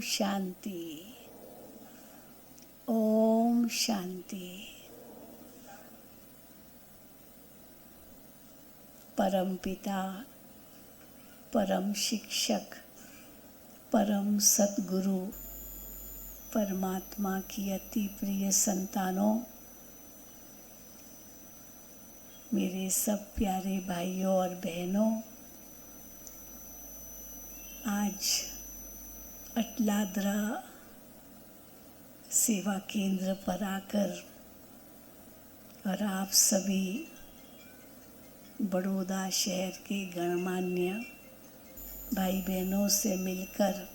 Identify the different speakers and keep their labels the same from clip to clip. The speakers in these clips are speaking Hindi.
Speaker 1: शांति। ओम शांति। परम पिता, परम शिक्षक, परम सद्गुरु, परमात्मा की अति प्रिय संतानों, मेरे सब प्यारे भाइयों और बहनों, आज अटलादरा सेवा केंद्र पर आकर और आप सभी बड़ौदा शहर के गणमान्य भाई बहनों से मिलकर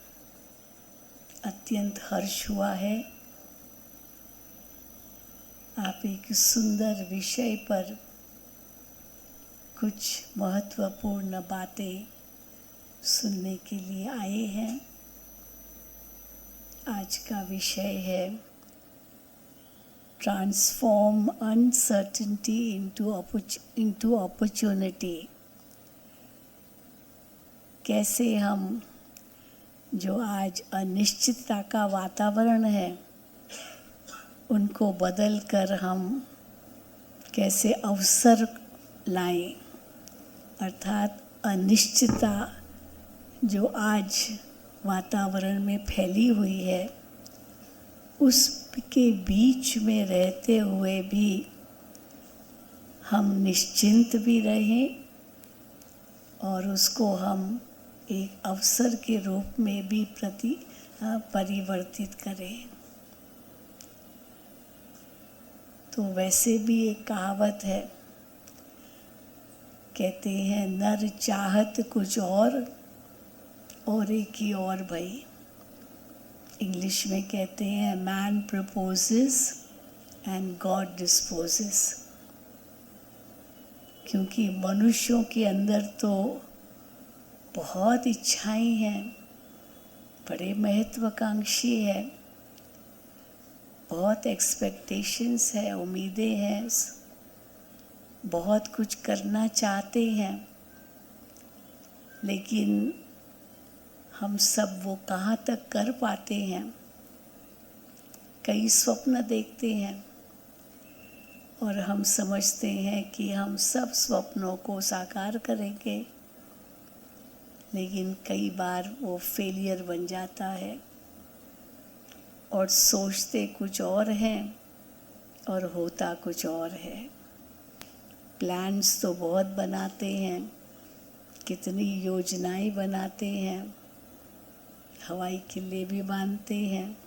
Speaker 1: अत्यंत हर्ष हुआ है। आप एक सुंदर विषय पर कुछ महत्वपूर्ण बातें सुनने के लिए आए हैं। आज का विषय है ट्रांसफॉर्म अनसर्टेनिटी इनटू अपॉर्चुनिटी। कैसे हम जो आज अनिश्चितता का वातावरण है उनको बदल कर हम कैसे अवसर लाएं, अर्थात अनिश्चितता जो आज वातावरण में फैली हुई है उसके बीच में रहते हुए भी हम निश्चिंत भी रहें और उसको हम एक अवसर के रूप में भी परिवर्तित करें। तो वैसे भी एक कहावत है, कहते हैं नर चाहत कुछ और एक ही और भई। इंग्लिश में कहते हैं man proposes and God disposes. क्योंकि मनुष्यों के अंदर तो बहुत इच्छाएं हैं, बड़े महत्वाकांक्षी है, बहुत एक्सपेक्टेशंस है, उम्मीदें हैं, बहुत कुछ करना चाहते हैं, लेकिन हम सब वो कहाँ तक कर पाते हैं। कई स्वप्न देखते हैं और हम समझते हैं कि हम सब स्वप्नों को साकार करेंगे, लेकिन कई बार वो फेलियर बन जाता है और सोचते कुछ और हैं और होता कुछ और है। प्लान्स तो बहुत बनाते हैं, कितनी योजनाएं बनाते हैं, हवाई किले भी बांधते हैं,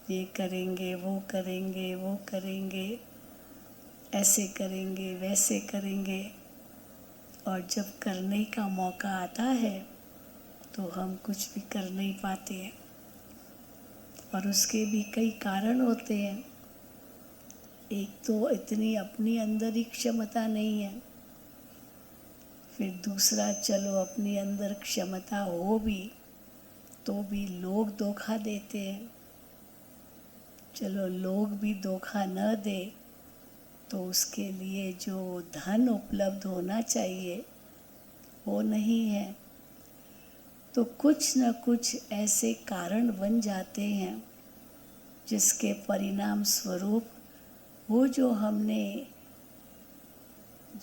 Speaker 1: ये करेंगे वो करेंगे वो करेंगे, ऐसे करेंगे वैसे करेंगे, और जब करने का मौका आता है तो हम कुछ भी कर नहीं पाते हैं। और उसके भी कई कारण होते हैं। एक तो इतनी अपनी अंदर ही क्षमता नहीं है, फिर दूसरा चलो अपनी अंदर क्षमता हो भी तो भी लोग धोखा देते हैं। चलो लोग भी धोखा न दे तो उसके लिए जो धन उपलब्ध होना चाहिए वो नहीं है। तो कुछ न कुछ ऐसे कारण बन जाते हैं जिसके परिणाम स्वरूप वो जो हमने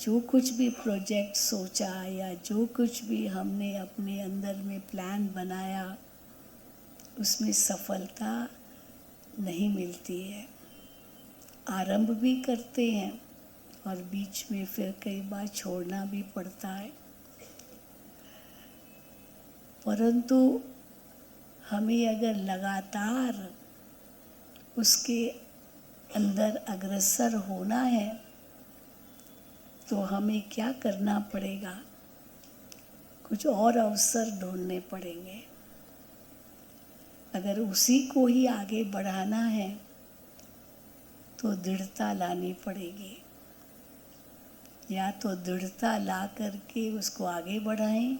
Speaker 1: जो कुछ भी प्रोजेक्ट सोचा या जो कुछ भी हमने अपने अंदर में प्लान बनाया उसमें सफलता नहीं मिलती है। आरंभ भी करते हैं और बीच में फिर कई बार छोड़ना भी पड़ता है, परंतु हमें अगर लगातार उसके अंदर अग्रसर होना है तो हमें क्या करना पड़ेगा, कुछ और अवसर ढूंढने पड़ेंगे। अगर उसी को ही आगे बढ़ाना है तो दृढ़ता लानी पड़ेगी। या तो दृढ़ता ला करके उसको आगे बढ़ाएं,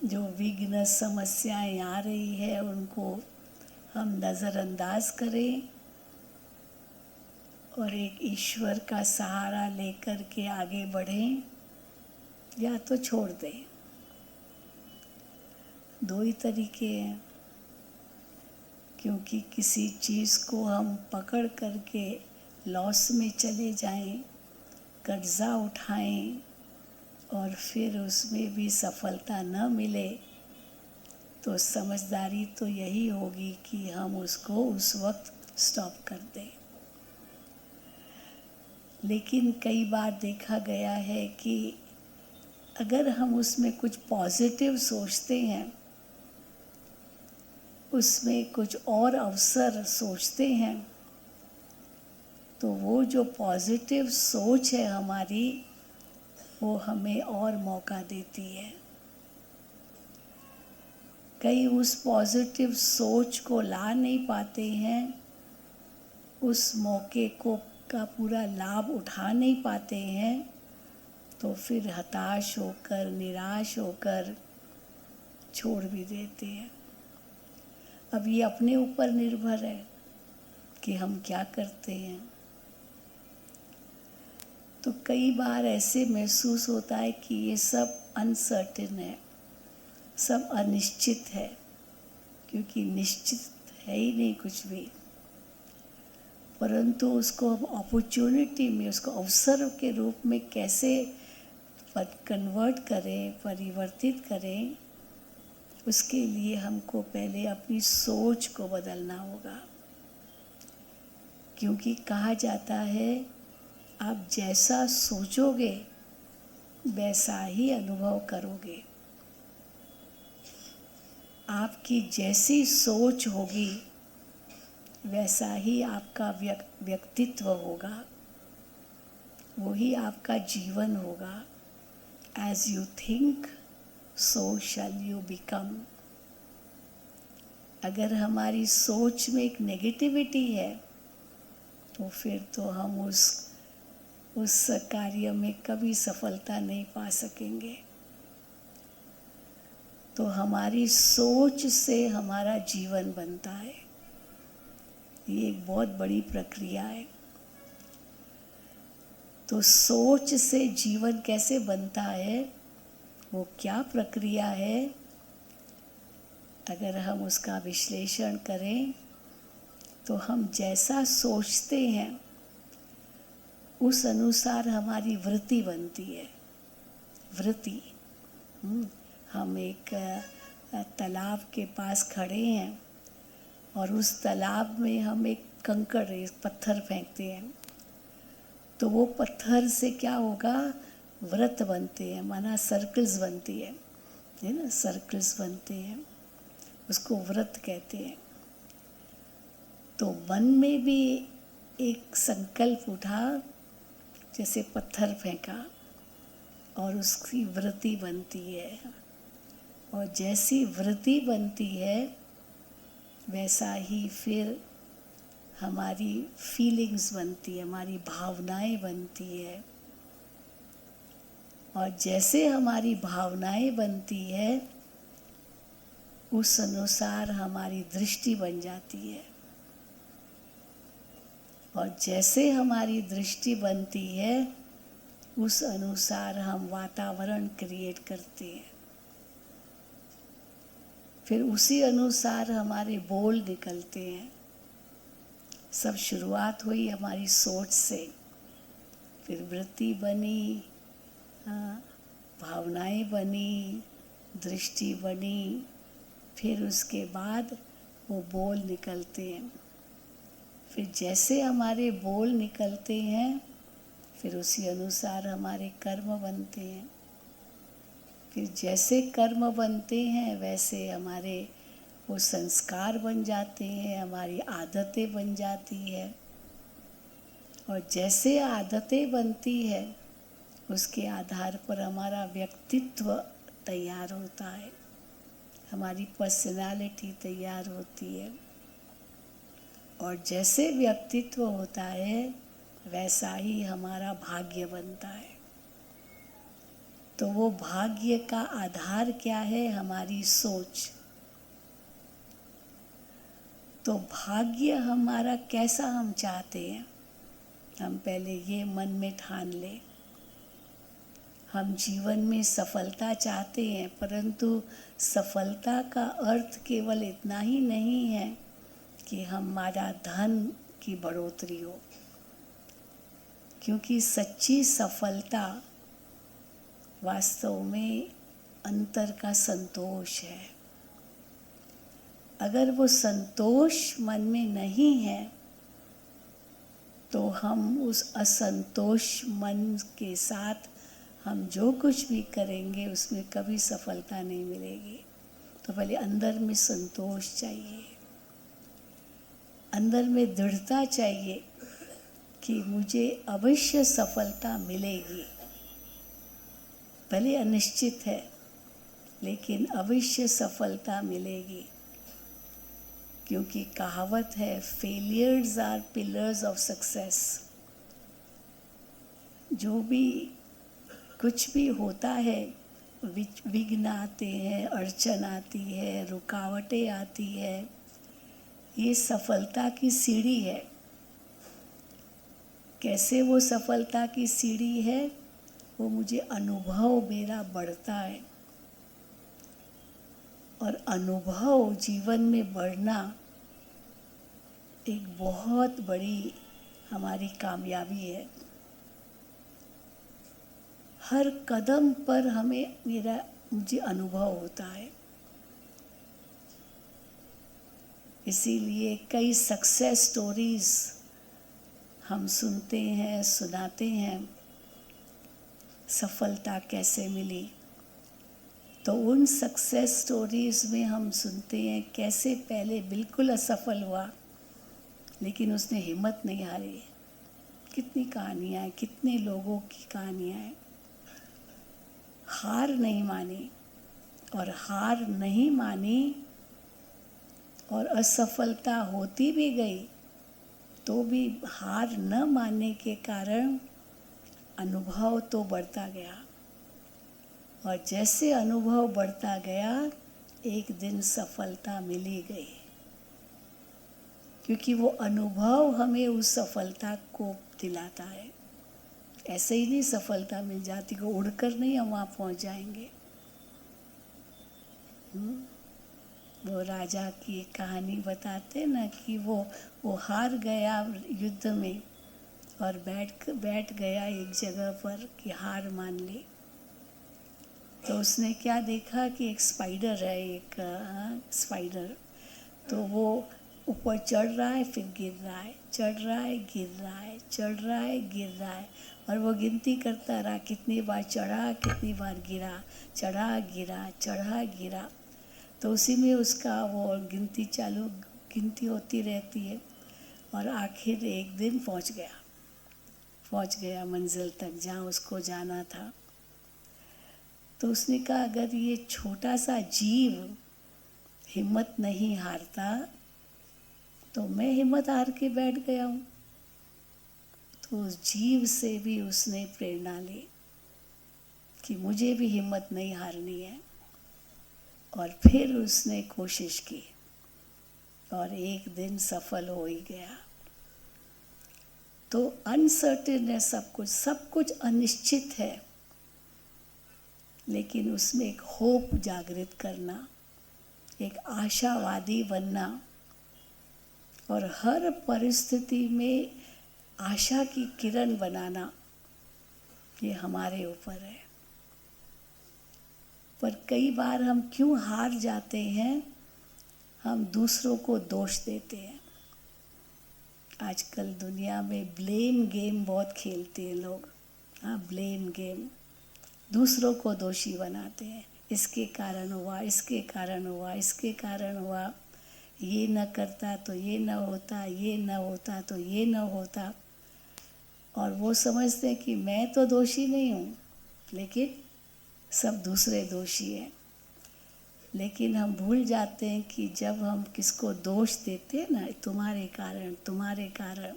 Speaker 1: जो विघ्न समस्याएं आ रही है उनको हम नज़रअंदाज करें और एक ईश्वर का सहारा लेकर के आगे बढ़ें, या तो छोड़ दें। दो ही तरीके हैं। क्योंकि किसी चीज़ को हम पकड़ करके लॉस में चले जाएं, कर्जा उठाएं और फिर उसमें भी सफलता न मिले, तो समझदारी तो यही होगी कि हम उसको उस वक्त स्टॉप कर दें। लेकिन कई बार देखा गया है कि अगर हम उसमें कुछ पॉजिटिव सोचते हैं, उसमें कुछ और अवसर सोचते हैं, तो वो जो पॉजिटिव सोच है हमारी, वो हमें और मौका देती है। कई उस पॉजिटिव सोच को ला नहीं पाते हैं, उस मौके को का पूरा लाभ उठा नहीं पाते हैं, तो फिर हताश होकर, निराश होकर छोड़ भी देते हैं। अब ये अपने ऊपर निर्भर है कि हम क्या करते हैं। तो कई बार ऐसे महसूस होता है कि ये सब अनसर्टेन है, सब अनिश्चित है, क्योंकि निश्चित है ही नहीं कुछ भी। परंतु उसको हम अपॉर्चुनिटी में, उसको अवसर के रूप में कैसे कन्वर्ट करें, परिवर्तित करें, उसके लिए हमको पहले अपनी सोच को बदलना होगा। क्योंकि कहा जाता है, आप जैसा सोचोगे वैसा ही अनुभव करोगे। आपकी जैसी सोच होगी वैसा ही आपका व्यक्तित्व होगा, वही आपका जीवन होगा। As you think, so shall you become। अगर हमारी सोच में एक नेगेटिविटी है, तो फिर तो हम उस कार्य में कभी सफलता नहीं पा सकेंगे। तो हमारी सोच से हमारा जीवन बनता है। ये एक बहुत बड़ी प्रक्रिया है। तो सोच से जीवन कैसे बनता है, वो क्या प्रक्रिया है, अगर हम उसका विश्लेषण करें तो हम जैसा सोचते हैं उस अनुसार हमारी वृत्ति बनती है। वृत्ति, हम एक तालाब के पास खड़े हैं और उस तालाब में हम एक कंकड़, एक पत्थर फेंकते हैं, तो वो पत्थर से क्या होगा, वृत्त बनते हैं, माना सर्कल्स बनती है ना, सर्कल्स बनते हैं, उसको वृत्त कहते हैं। तो मन में भी एक संकल्प उठा, जैसे पत्थर फेंका और उसकी वृत्ति बनती है, और जैसी वृत्ति बनती है वैसा ही फिर हमारी फीलिंग्स बनती है, हमारी भावनाएं बनती है, और जैसे हमारी भावनाएं बनती है उस अनुसार हमारी दृष्टि बन जाती है, और जैसे हमारी दृष्टि बनती है उस अनुसार हम वातावरण क्रिएट करते हैं। फिर उसी अनुसार हमारे बोल निकलते हैं। सब शुरुआत हुई हमारी सोच से, फिर वृत्ति बनी, भावनाएं बनी, दृष्टि बनी, फिर उसके बाद वो बोल निकलते हैं। फिर जैसे हमारे बोल निकलते हैं फिर उसी अनुसार हमारे कर्म बनते हैं। फिर जैसे कर्म बनते हैं वैसे हमारे वो संस्कार बन जाते हैं, हमारी आदतें बन जाती है, और जैसे आदतें बनती है उसके आधार पर हमारा व्यक्तित्व तैयार होता है, हमारी पर्सनालिटी तैयार होती है, और जैसे व्यक्तित्व होता है वैसा ही हमारा भाग्य बनता है। तो वो भाग्य का आधार क्या है, हमारी सोच। तो भाग्य हमारा कैसा हम चाहते हैं, हम पहले ये मन में ठान लें। हम जीवन में सफलता चाहते हैं, परंतु सफलता का अर्थ केवल इतना ही नहीं है कि हमारा धन की बढ़ोतरी हो, क्योंकि सच्ची सफलता वास्तव में अंतर का संतोष है। अगर वो संतोष मन में नहीं है तो हम उस असंतोष मन के साथ हम जो कुछ भी करेंगे उसमें कभी सफलता नहीं मिलेगी। तो पहले अंदर में संतोष चाहिए, अंदर में दृढ़ता चाहिए कि मुझे अवश्य सफलता मिलेगी। भले अनिश्चित है लेकिन अवश्य सफलता मिलेगी, क्योंकि कहावत है failures are pillars of success. जो भी कुछ भी होता है, विघ्न आते हैं, अड़चन आती है, रुकावटें आती है, ये सफलता की सीढ़ी है। कैसे वो सफलता की सीढ़ी है? वो मुझे अनुभव मेरा बढ़ता है, और अनुभव जीवन में बढ़ना एक बहुत बड़ी हमारी कामयाबी है। हर कदम पर मुझे अनुभव होता है। इसीलिए कई सक्सेस स्टोरीज हम सुनते हैं, सुनाते हैं, सफलता कैसे मिली। तो उन सक्सेस स्टोरीज में हम सुनते हैं कैसे पहले बिल्कुल असफल हुआ लेकिन उसने हिम्मत नहीं हारी। कितनी कहानियाँ हैं, कितने लोगों की कहानियाँ हैं। हार नहीं मानी, और हार नहीं मानी और असफलता होती भी गई तो भी हार न मानने के कारण अनुभव तो बढ़ता गया, और जैसे अनुभव बढ़ता गया एक दिन सफलता मिली गई, क्योंकि वो अनुभव हमें उस सफलता को दिलाता है। ऐसे ही नहीं सफलता मिल जाती, को उड़कर नहीं हम वहाँ पहुँच जाएंगे। वो राजा की एक कहानी बताते ना कि वो हार गया युद्ध में और बैठ गया एक जगह पर कि हार मान ली। तो उसने क्या देखा कि एक स्पाइडर है, एक स्पाइडर, तो वो ऊपर चढ़ रहा है फिर गिर रहा है, चढ़ रहा है गिर रहा है, चढ़ रहा है गिर रहा है, और वो गिनती करता रहा कितनी बार चढ़ा कितनी बार गिरा, चढ़ा गिरा चढ़ा गिरा। तो उसी में उसका वो गिनती होती रहती है, और आखिर एक दिन पहुंच गया मंजिल तक जहाँ उसको जाना था। तो उसने कहा अगर ये छोटा सा जीव हिम्मत नहीं हारता तो मैं हिम्मत हार के बैठ गया हूँ। तो उस जीव से भी उसने प्रेरणा ली कि मुझे भी हिम्मत नहीं हारनी है, और फिर उसने कोशिश की और एक दिन सफल हो ही गया। तो अनसर्टेन है सब कुछ अनिश्चित है, लेकिन उसमें एक होप जागृत करना, एक आशावादी बनना, और हर परिस्थिति में आशा की किरण बनाना, ये हमारे ऊपर है। पर कई बार हम क्यों हार जाते हैं? हम दूसरों को दोष देते हैं। आजकल दुनिया में ब्लेम गेम बहुत खेलते हैं लोग। हाँ, ब्लेम गेम, दूसरों को दोषी बनाते हैं। इसके कारण हुआ, इसके कारण हुआ, इसके कारण हुआ, ये न करता तो ये न होता, ये न होता तो ये न होता। और वो समझते हैं कि मैं तो दोषी नहीं हूँ, लेकिन सब दूसरे दोषी हैं। लेकिन हम भूल जाते हैं कि जब हम किसको दोष देते हैं ना, तुम्हारे कारण,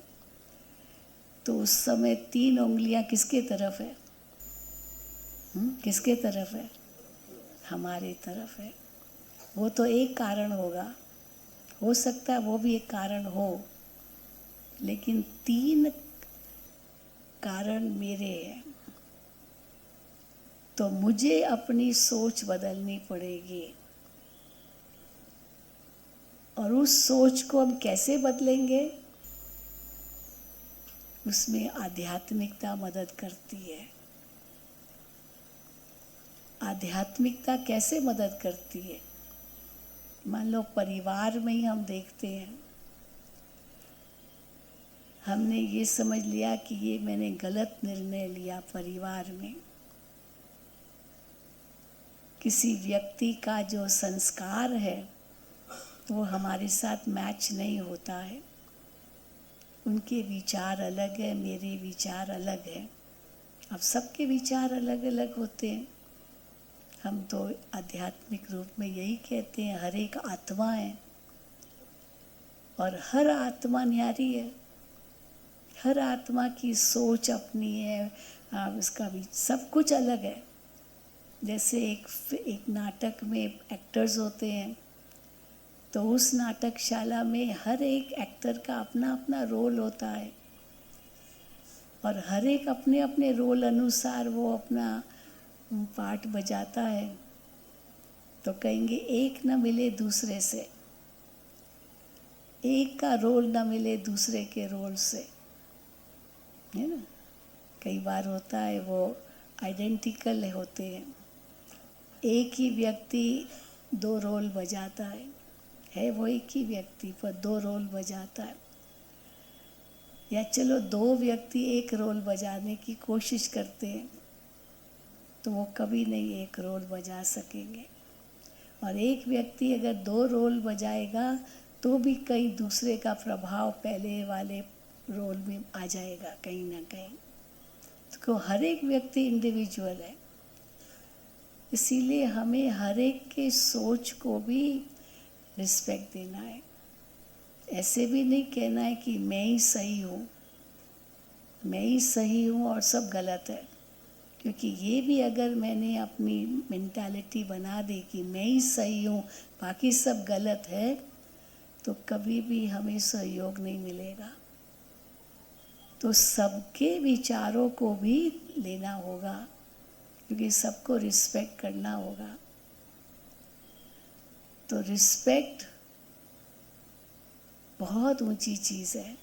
Speaker 1: तो उस समय 3 उंगलियां किसके तरफ है? किसके तरफ है? हमारी तरफ है। वो तो एक कारण होगा, हो सकता है वो भी एक कारण हो, लेकिन 3 कारण मेरे हैं। तो मुझे अपनी सोच बदलनी पड़ेगी, और उस सोच को हम कैसे बदलेंगे, उसमें आध्यात्मिकता मदद करती है। आध्यात्मिकता कैसे मदद करती है? मान लो परिवार में ही हम देखते हैं, हमने ये समझ लिया कि ये मैंने गलत निर्णय लिया परिवार में। किसी व्यक्ति का जो संस्कार है वो हमारे साथ मैच नहीं होता है। उनके विचार अलग है, मेरे विचार अलग है। अब सबके विचार अलग अलग होते हैं। हम तो आध्यात्मिक रूप में यही कहते हैं, हर एक आत्मा है और हर आत्मा न्यारी है। हर आत्मा की सोच अपनी है, उसका भी सब कुछ अलग है। जैसे एक नाटक में एक्टर्स होते हैं, तो उस नाटकशाला में हर एक एक्टर का अपना अपना रोल होता है और हर एक अपने अपने रोल अनुसार वो अपना पार्ट बजाता है। तो कहेंगे एक न मिले दूसरे से, एक का रोल न मिले दूसरे के रोल से, है ना। कई बार होता है वो आइडेंटिकल होते हैं, एक ही व्यक्ति दो रोल बजाता है वो एक ही व्यक्ति पर दो रोल बजाता है। या चलो दो व्यक्ति एक रोल बजाने की कोशिश करते हैं तो वो कभी नहीं एक रोल बजा सकेंगे। और एक व्यक्ति अगर दो रोल बजाएगा तो भी कहीं दूसरे का प्रभाव पहले वाले रोल में आ जाएगा कहीं ना कहीं। तो हर एक व्यक्ति इंडिविजुअल है, इसीलिए हमें हर एक के सोच को भी रिस्पेक्ट देना है। ऐसे भी नहीं कहना है कि मैं ही सही हूँ, मैं ही सही हूँ और सब गलत है। क्योंकि ये भी अगर मैंने अपनी मेंटालिटी बना दी कि मैं ही सही हूँ बाकी सब गलत है, तो कभी भी हमें सहयोग नहीं मिलेगा। तो सबके विचारों को भी लेना होगा, क्योंकि सबको रिस्पेक्ट करना होगा। तो रिस्पेक्ट बहुत ऊंची चीज़ है।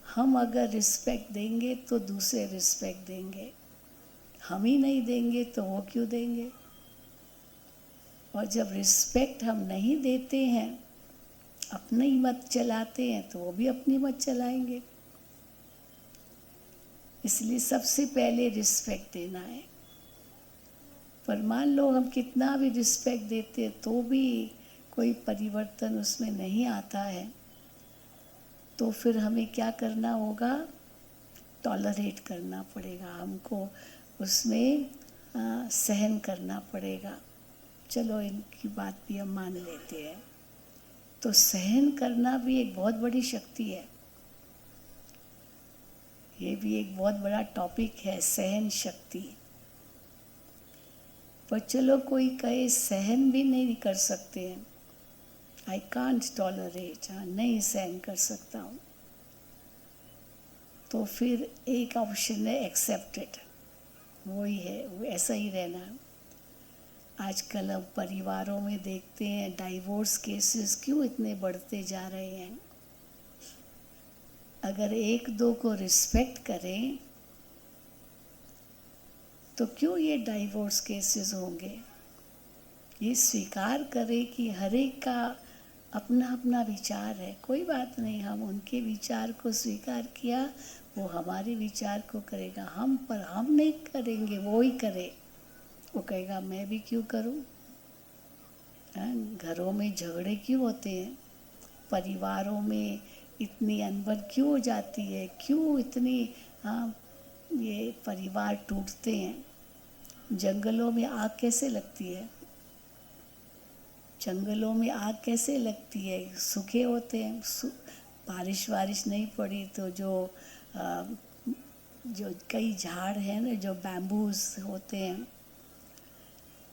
Speaker 1: हम अगर रिस्पेक्ट देंगे तो दूसरे रिस्पेक्ट देंगे, हम ही नहीं देंगे तो वो क्यों देंगे। और जब रिस्पेक्ट हम नहीं देते हैं, अपनी मत चलाते हैं, तो वो भी अपनी मत चलाएंगे। इसलिए सबसे पहले रिस्पेक्ट देना है। पर मान लो हम कितना भी रिस्पेक्ट देते तो भी कोई परिवर्तन उसमें नहीं आता है, तो फिर हमें क्या करना होगा? टॉलरेट करना पड़ेगा, हमको उसमें सहन करना पड़ेगा। चलो इनकी बात भी हम मान लेते हैं। तो सहन करना भी एक बहुत बड़ी शक्ति है। ये भी एक बहुत बड़ा टॉपिक है, सहन शक्ति। पर चलो कोई कहे सहन भी नहीं कर सकते हैं, आई कांट टॉलरेट, नहीं सहन कर सकता हूँ, तो फिर एक ऑप्शन है एक्सेप्टेड, वही है, वो ऐसा ही रहना। आजकल हम परिवारों में देखते हैं डाइवोर्स केसेस क्यों इतने बढ़ते जा रहे हैं। अगर एक दो को रिस्पेक्ट करें तो क्यों ये डाइवोर्स केसेस होंगे। ये स्वीकार करें कि हर एक का अपना अपना विचार है, कोई बात नहीं, हम उनके विचार को स्वीकार किया, वो हमारे विचार को करेगा, हम नहीं करेंगे, वो ही करे। वो कहेगा मैं भी क्यों करूं। घरों में झगड़े क्यों होते हैं, परिवारों में इतनी अनबन क्यों हो जाती है, क्यों इतनी ये परिवार टूटते हैं। जंगलों में आग कैसे लगती है, जंगलों में आग कैसे लगती है, सूखे होते हैं, बारिश नहीं पड़ी तो जो कई झाड़ हैं ना, जो बैम्बूज होते हैं,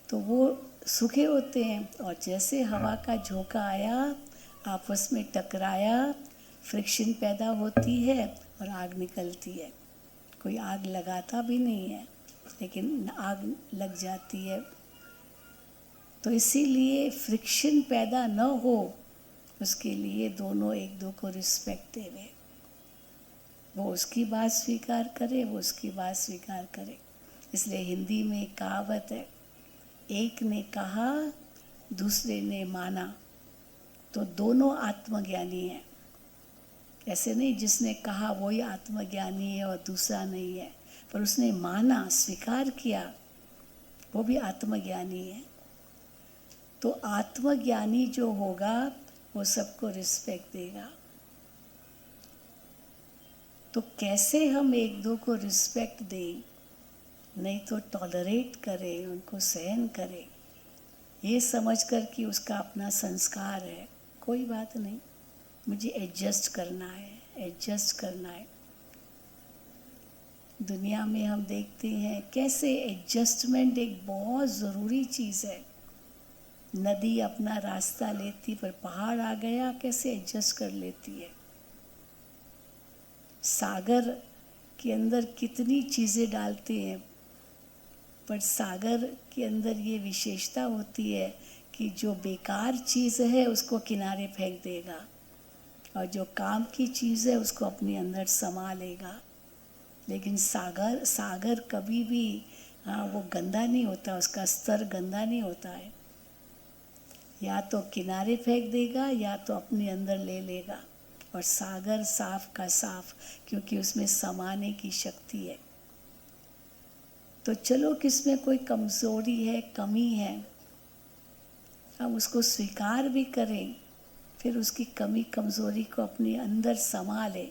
Speaker 1: तो वो सूखे होते हैं, और जैसे हवा का झोंका आया, आपस में टकराया, फ्रिक्शन पैदा होती है और आग निकलती है। कोई आग लगाता भी नहीं है, लेकिन आग लग जाती है। तो इसीलिए फ्रिक्शन पैदा न हो उसके लिए दोनों एक दो को रिस्पेक्ट देवे, वो उसकी बात स्वीकार करे, वो उसकी बात स्वीकार करे। इसलिए हिंदी में एक कहावत है, एक ने कहा दूसरे ने माना, तो दोनों आत्मज्ञानी हैं। ऐसे नहीं जिसने कहा वही आत्मज्ञानी है और दूसरा नहीं है, पर उसने माना, स्वीकार किया, वो भी आत्मज्ञानी है। तो आत्मज्ञानी जो होगा वो सबको रिस्पेक्ट देगा। तो कैसे हम एक दो को रिस्पेक्ट दें, नहीं तो टॉलरेट करें, उनको सहन करें, ये समझकर कि उसका अपना संस्कार है, कोई बात नहीं, मुझे एडजस्ट करना है, एडजस्ट करना है। दुनिया में हम देखते हैं कैसे एडजस्टमेंट एक बहुत ज़रूरी चीज़ है। नदी अपना रास्ता लेती पर पहाड़ आ गया, कैसे एडजस्ट कर लेती है। सागर के अंदर कितनी चीज़ें डालते हैं, पर सागर के अंदर ये विशेषता होती है कि जो बेकार चीज़ है उसको किनारे फेंक देगा और जो काम की चीज़ है उसको अपने अंदर समा लेगा। लेकिन सागर कभी भी वो गंदा नहीं होता, उसका स्तर गंदा नहीं होता है। या तो किनारे फेंक देगा या तो अपने अंदर ले लेगा। और सागर साफ का साफ, क्योंकि उसमें समाने की शक्ति है। तो चलो किसमें कोई कमज़ोरी है, कमी है, हम उसको स्वीकार भी करें, फिर उसकी कमी कमज़ोरी को अपने अंदर समा लें,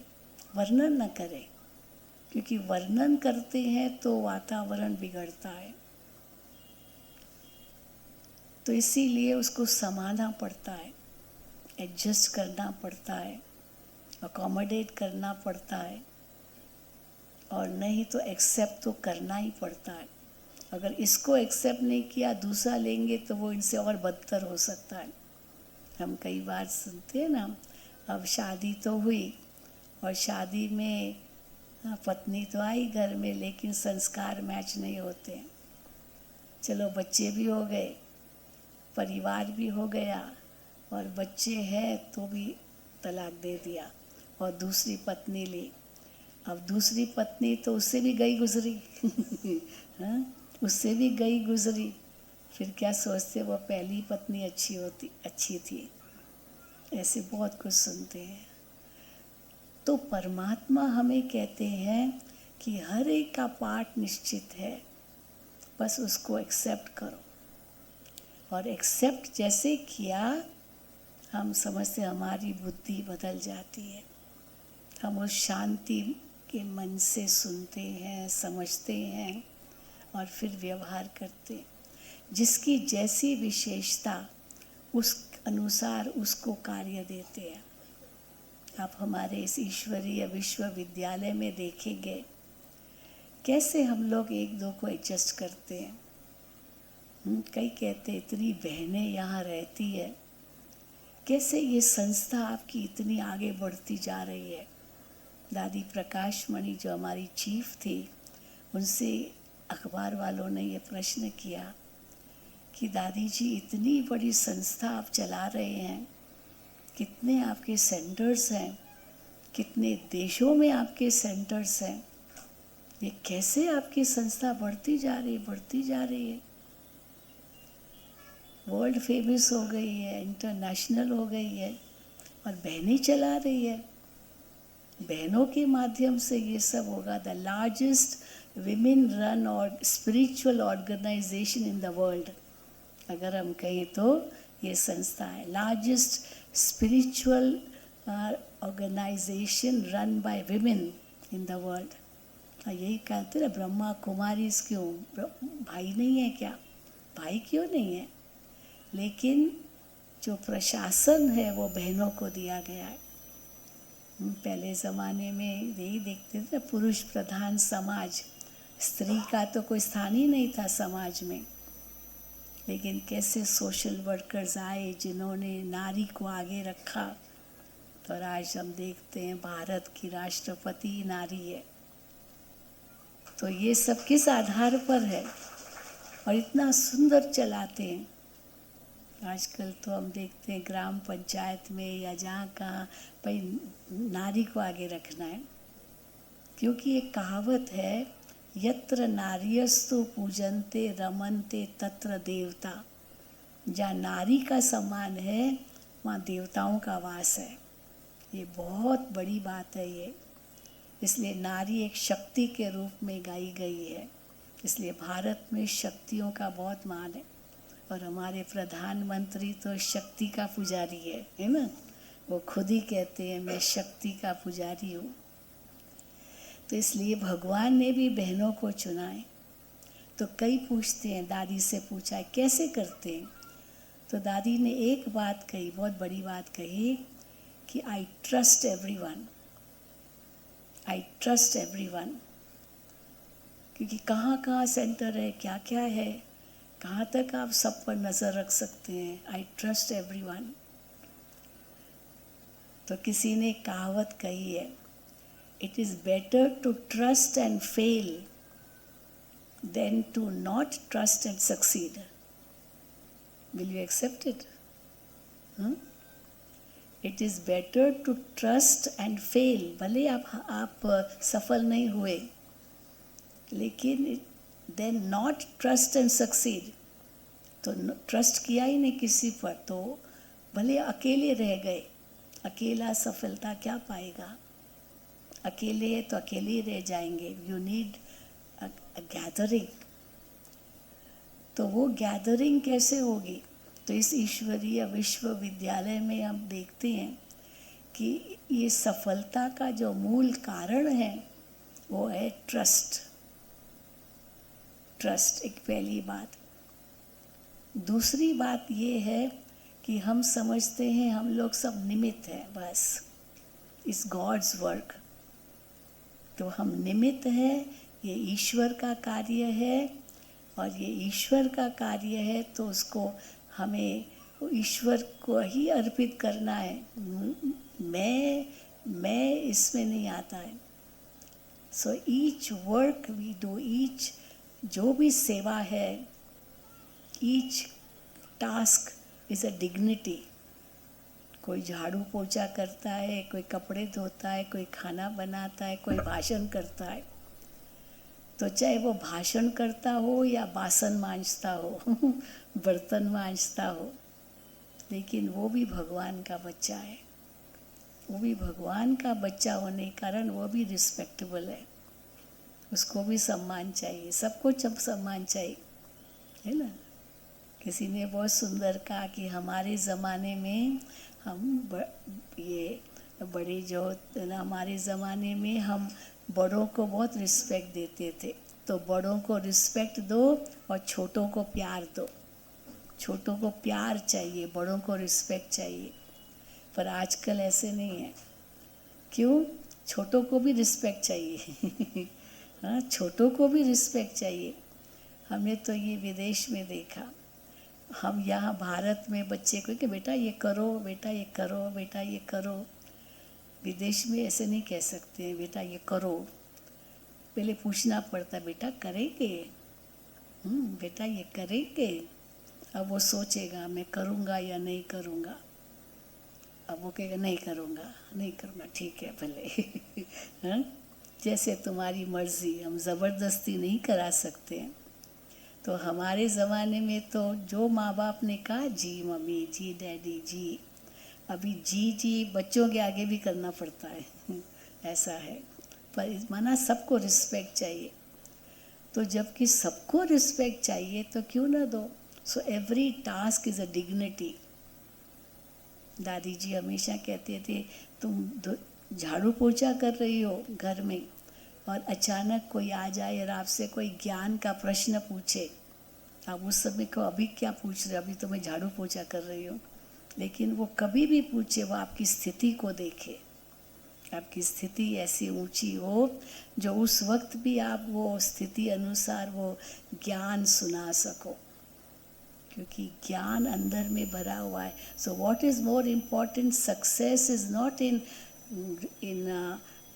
Speaker 1: वर्णन न करें, क्योंकि वर्णन करते हैं तो वातावरण बिगड़ता है। तो इसीलिए उसको समाना पड़ता है, एडजस्ट करना पड़ता है, अकोमोडेट करना पड़ता है, और नहीं तो एक्सेप्ट तो करना ही पड़ता है। अगर इसको एक्सेप्ट नहीं किया, दूसरा लेंगे तो वो इनसे और बदतर हो सकता है। हम कई बार सुनते हैं ना, अब शादी तो हुई और शादी में पत्नी तो आई घर में, लेकिन संस्कार मैच नहीं होते हैं। चलो बच्चे भी हो गए, परिवार भी हो गया, और बच्चे हैं तो भी तलाक दे दिया और दूसरी पत्नी ली। अब दूसरी पत्नी तो उससे भी गई गुजरी हाँ, उससे भी गई गुजरी। फिर क्या सोचते, वो पहली पत्नी अच्छी थी। ऐसे बहुत कुछ सुनते हैं। तो परमात्मा हमें कहते हैं कि हर एक का पार्ट निश्चित है, बस उसको एक्सेप्ट करो। और एक्सेप्ट जैसे किया, हम समझते हमारी बुद्धि बदल जाती है। हम उस शांति के मन से सुनते हैं, समझते हैं और फिर व्यवहार करते हैं। जिसकी जैसी विशेषता उस अनुसार उसको कार्य देते हैं। आप हमारे इस ईश्वरीय विश्वविद्यालय में देखेंगे कैसे हम लोग एक दो को एडजस्ट करते हैं। कई कहते इतनी बहनें यहाँ रहती है, कैसे ये संस्था आपकी इतनी आगे बढ़ती जा रही है। दादी प्रकाश मणि जो हमारी चीफ थी, उनसे अखबार वालों ने ये प्रश्न किया कि दादी जी इतनी बड़ी संस्था आप चला रहे हैं, कितने आपके सेंटर्स हैं, कितने देशों में आपके सेंटर्स हैं, ये कैसे आपकी संस्था बढ़ती जा रही है, वर्ल्ड फेमस हो गई है, इंटरनेशनल हो गई है, और बहनें चला रही है। बहनों के माध्यम से ये सब होगा। द लार्जेस्ट विमेन रन और spiritual organisation in the world, अगर हम कहें तो ये संस्था है largest spiritual organisation run by women in the world. यही कहते ना, ब्रह्मा कुमारी क्यों, भाई नहीं है क्या? भाई क्यों नहीं है? लेकिन जो प्रशासन है वो बहनों को दिया गया है। पहले ज़माने में यही देखते थे, पुरुष प्रधान समाज, स्त्री का तो कोई स्थान ही नहीं था समाज में। लेकिन कैसे सोशल वर्कर्स आए जिन्होंने नारी को आगे रखा, तो आज हम देखते हैं भारत की राष्ट्रपति नारी है। तो ये सब किस आधार पर है? और इतना सुंदर चलाते हैं। आजकल तो हम देखते हैं ग्राम पंचायत में या जहाँ कहाँ भाई नारी को आगे रखना है, क्योंकि एक कहावत है, यत्र नार्यस्तु पूजन्ते रमन्ते तत्र देवता। जहाँ नारी का सम्मान है वहाँ देवताओं का वास है। ये बहुत बड़ी बात है ये। इसलिए नारी एक शक्ति के रूप में गाई गई है। इसलिए भारत में शक्तियों का बहुत मान है। और हमारे प्रधानमंत्री तो शक्ति का पुजारी है ना। वो खुद ही कहते हैं मैं शक्ति का पुजारी हूँ। तो इसलिए भगवान ने भी बहनों को चुना है। तो कई पूछते हैं, दादी से पूछा है कैसे करते हैं, तो दादी ने एक बात कही, बहुत बड़ी बात कही कि आई ट्रस्ट एवरीवन, आई ट्रस्ट एवरीवन। क्योंकि कहाँ कहाँ सेंटर है, क्या क्या है, कहाँ तक आप सब पर नज़र रख सकते हैं। I trust everyone. तो किसी ने कहावत कही है, it is better to trust and fail than to not trust and succeed. Will you accept it? It is better to trust and fail. भले आप सफल नहीं हुए, लेकिन then not trust and succeed. तो ट्रस्ट किया ही नहीं किसी पर, तो भले अकेले रह गए। अकेला सफलता क्या पाएगा? अकेले तो अकेले ही रह जाएंगे। You need a gathering. तो वो गैदरिंग कैसे होगी? तो इस ईश्वरीय विश्वविद्यालय में हम देखते हैं कि ये सफलता का जो मूल कारण है वो है ट्रस्ट। ट्रस्ट एक पहली बात। दूसरी बात ये है कि हम समझते हैं हम लोग सब निमित्त हैं, बस इस गॉड्स वर्क। तो हम निमित्त हैं, ये ईश्वर का कार्य है, और ये ईश्वर का कार्य है तो उसको हमें ईश्वर को ही अर्पित करना है। मैं इसमें नहीं आता है। So each work we do, each जो भी सेवा है, each task is a dignity. कोई झाड़ू पोछा करता है, कोई कपड़े धोता है, कोई खाना बनाता है, कोई भाषण करता है। तो चाहे वो भाषण करता हो या बासन मांजता हो बर्तन मांजता हो, लेकिन वो भी भगवान का बच्चा है। वो भी भगवान का बच्चा होने के कारण वो भी रिस्पेक्टेबल है। उसको भी सम्मान चाहिए, सबको जब सम्मान चाहिए, है ना। किसी ने बहुत सुंदर कहा कि हमारे ज़माने में बड़े जो ना, हमारे ज़माने में हम बड़ों को बहुत रिस्पेक्ट देते थे। तो बड़ों को रिस्पेक्ट दो और छोटों को प्यार दो। छोटों को प्यार चाहिए, बड़ों को रिस्पेक्ट चाहिए। पर आजकल ऐसे नहीं है। क्यों? छोटों को भी रिस्पेक्ट चाहिए हाँ, छोटों को भी रिस्पेक्ट चाहिए। हमने तो ये विदेश में देखा। हम यहाँ भारत में बच्चे को कि बेटा ये करो, बेटा ये करो, बेटा ये करो। विदेश में ऐसे नहीं कह सकते हैं बेटा ये करो। पहले पूछना पड़ता, बेटा करेंगे? बेटा ये करेंगे? अब वो सोचेगा मैं करूँगा या नहीं करूँगा। अब वो कहेगा नहीं करूँगा, नहीं करूँगा, ठीक है भले हाँ, जैसे तुम्हारी मर्ज़ी। हम ज़बरदस्ती नहीं करा सकते हैं। तो हमारे ज़माने में तो जो माँ बाप ने कहा जी मम्मी, जी डैडी, जी, अभी जी जी बच्चों के आगे भी करना पड़ता है ऐसा है। पर माना सबको रिस्पेक्ट चाहिए। तो जबकि सबको रिस्पेक्ट चाहिए तो क्यों ना दो। So every task is a dignity. दादी जी हमेशा कहते थे तुम झाड़ू पोछा कर रही हो घर में, और अचानक कोई आ जाए और आपसे कोई ज्ञान का प्रश्न पूछे, आप उस समय को अभी क्या पूछ रहे, अभी तो मैं झाड़ू पोछा कर रही हूँ। लेकिन वो कभी भी पूछे, वो आपकी स्थिति को देखे। आपकी स्थिति ऐसी ऊंची हो जो उस वक्त भी आप वो स्थिति अनुसार वो ज्ञान सुना सको, क्योंकि ज्ञान अंदर में भरा हुआ है। So what is more important? Success is not in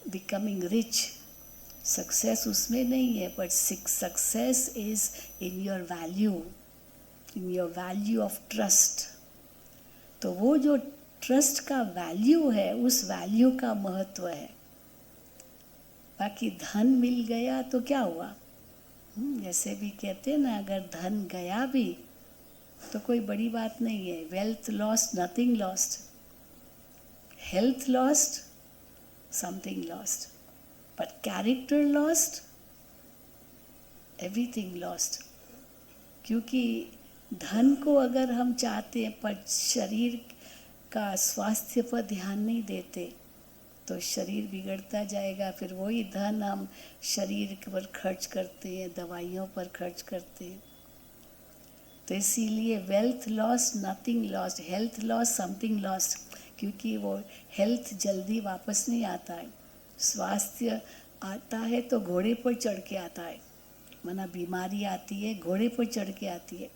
Speaker 1: becoming rich. Success उसमें नहीं है, but success is in your value, in your value of trust. तो वो जो ट्रस्ट का वैल्यू है, उस वैल्यू का महत्व है। बाकी धन मिल गया तो क्या हुआ? जैसे भी कहते हैं ना, अगर धन गया भी तो कोई बड़ी बात नहीं है। Wealth lost, nothing lost. Health lost, something lost. But character lost, everything lost. क्योंकि धन को अगर हम चाहते हैं पर शरीर का स्वास्थ्य पर ध्यान नहीं देते तो शरीर बिगड़ता जाएगा। फिर वही धन हम शरीर पर खर्च करते हैं, दवाइयों पर खर्च करते हैं। तो इसीलिए wealth loss, nothing lost. Health loss, something lost. क्योंकि वो हेल्थ जल्दी वापस नहीं आता है। स्वास्थ्य आता है तो घोड़े पर चढ़ के आता है, माना बीमारी आती है घोड़े पर चढ़ के आती है,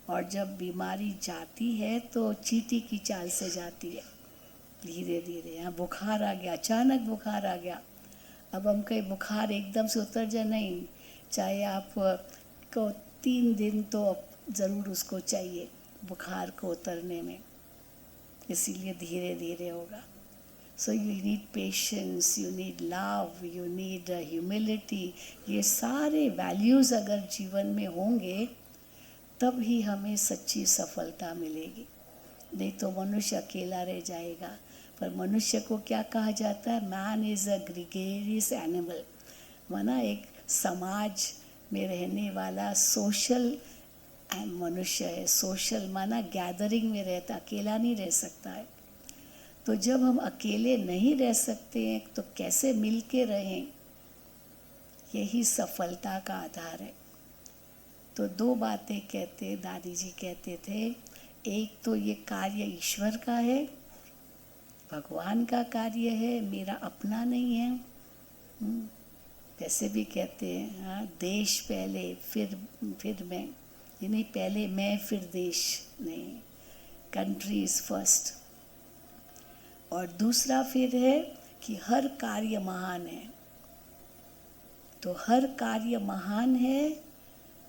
Speaker 1: और जब बीमारी जाती है तो चींटी की चाल से जाती है, धीरे धीरे। यहाँ बुखार आ गया, अचानक बुखार आ गया। अब हम कहीं बुखार एकदम से उतर जाए, नहीं। चाहे आप को 3 दिन तो ज़रूर उसको चाहिए बुखार को उतरने में, इसीलिए धीरे धीरे होगा। So you need patience, you need love, you need humility. ये सारे वैल्यूज़ अगर जीवन में होंगे तब ही हमें सच्ची सफलता मिलेगी। नहीं तो मनुष्य अकेला रह जाएगा। पर मनुष्य को क्या कहा जाता है? Man is a gregarious animal, माना एक समाज में रहने वाला सोशल मनुष्य है। सोशल माना गैदरिंग में रहता, अकेला नहीं रह सकता है। तो जब हम अकेले नहीं रह सकते हैं तो कैसे मिल के रहें? यही सफलता का आधार है। तो 2 बातें कहते दादी जी कहते थे। एक तो ये कार्य ईश्वर का है, भगवान का कार्य है, मेरा अपना नहीं है। वैसे भी कहते हैं, हाँ, देश पहले फिर मैं, यानी पहले मैं फिर देश नहीं, कंट्री इज़ फर्स्ट। और दूसरा फिर है कि हर कार्य महान है। तो हर कार्य महान है,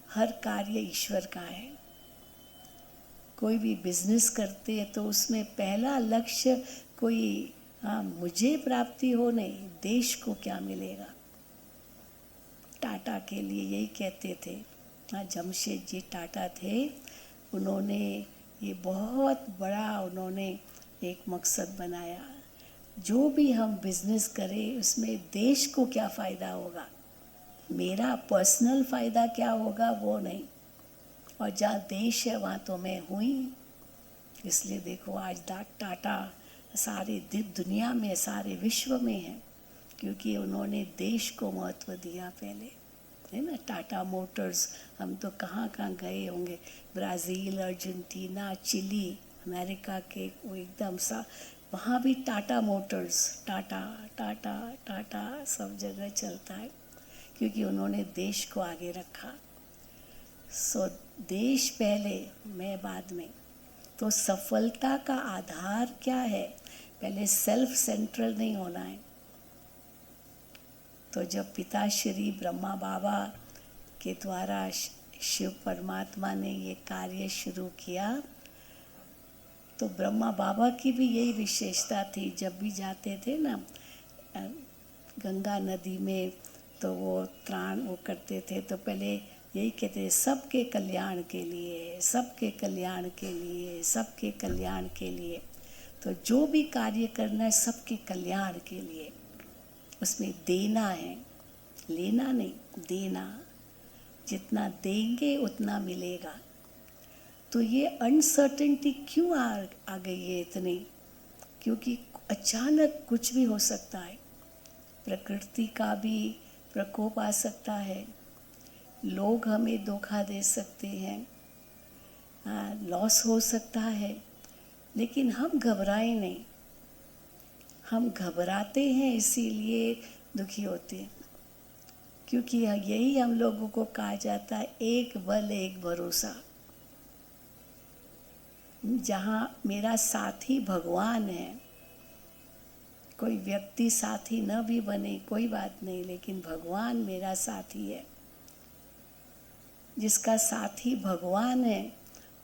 Speaker 1: हर कार्य ईश्वर का है। कोई भी बिजनेस करते हैं तो उसमें पहला लक्ष्य कोई मुझे प्राप्ति हो नहीं, देश को क्या मिलेगा। टाटा के लिए यही कहते थे। जमशेदजी टाटा थे, उन्होंने ये बहुत बड़ा उन्होंने एक मकसद बनाया, जो भी हम बिजनेस करें उसमें देश को क्या फ़ायदा होगा, मेरा पर्सनल फ़ायदा क्या होगा वो नहीं। और जहाँ देश है वहाँ तो मैं हुई। इसलिए देखो आज टाटा सारे दुनिया में, सारे विश्व में है, क्योंकि उन्होंने देश को महत्व दिया पहले, है ना। टाटा मोटर्स, हम तो कहाँ कहाँ गए होंगे, ब्राज़ील, अर्जेंटीना, चिली, अमेरिका के वो एकदम सा, वहाँ भी टाटा मोटर्स, टाटा टाटा टाटा सब जगह चलता है, क्योंकि उन्होंने देश को आगे रखा। सो देश पहले, मैं बाद में। तो सफलता का आधार क्या है? पहले सेल्फ सेंट्रल नहीं होना है। तो जब पिताश्री ब्रह्मा बाबा के द्वारा शिव परमात्मा ने ये कार्य शुरू किया, तो ब्रह्मा बाबा की भी यही विशेषता थी। जब भी जाते थे ना गंगा नदी में, तो वो त्राण वो करते थे, तो पहले यही कहते थे, सबके कल्याण के लिए, सबके कल्याण के लिए, सबके कल्याण के लिए। तो जो भी कार्य करना है सबके कल्याण के लिए, उसमें देना है, लेना नहीं, देना। जितना देंगे उतना मिलेगा। तो ये अनसर्टेनिटी क्यों आ गई है इतनी? क्योंकि अचानक कुछ भी हो सकता है, प्रकृति का भी प्रकोप आ सकता है, लोग हमें धोखा दे सकते हैं, लॉस हो सकता है। लेकिन हम घबराए नहीं। हम घबराते हैं इसीलिए दुखी होते हैं, क्योंकि यही हम लोगों को कहा जाता है, एक बल एक भरोसा। जहाँ मेरा साथी भगवान है, कोई व्यक्ति साथी न भी बने कोई बात नहीं, लेकिन भगवान मेरा साथी है। जिसका साथी भगवान है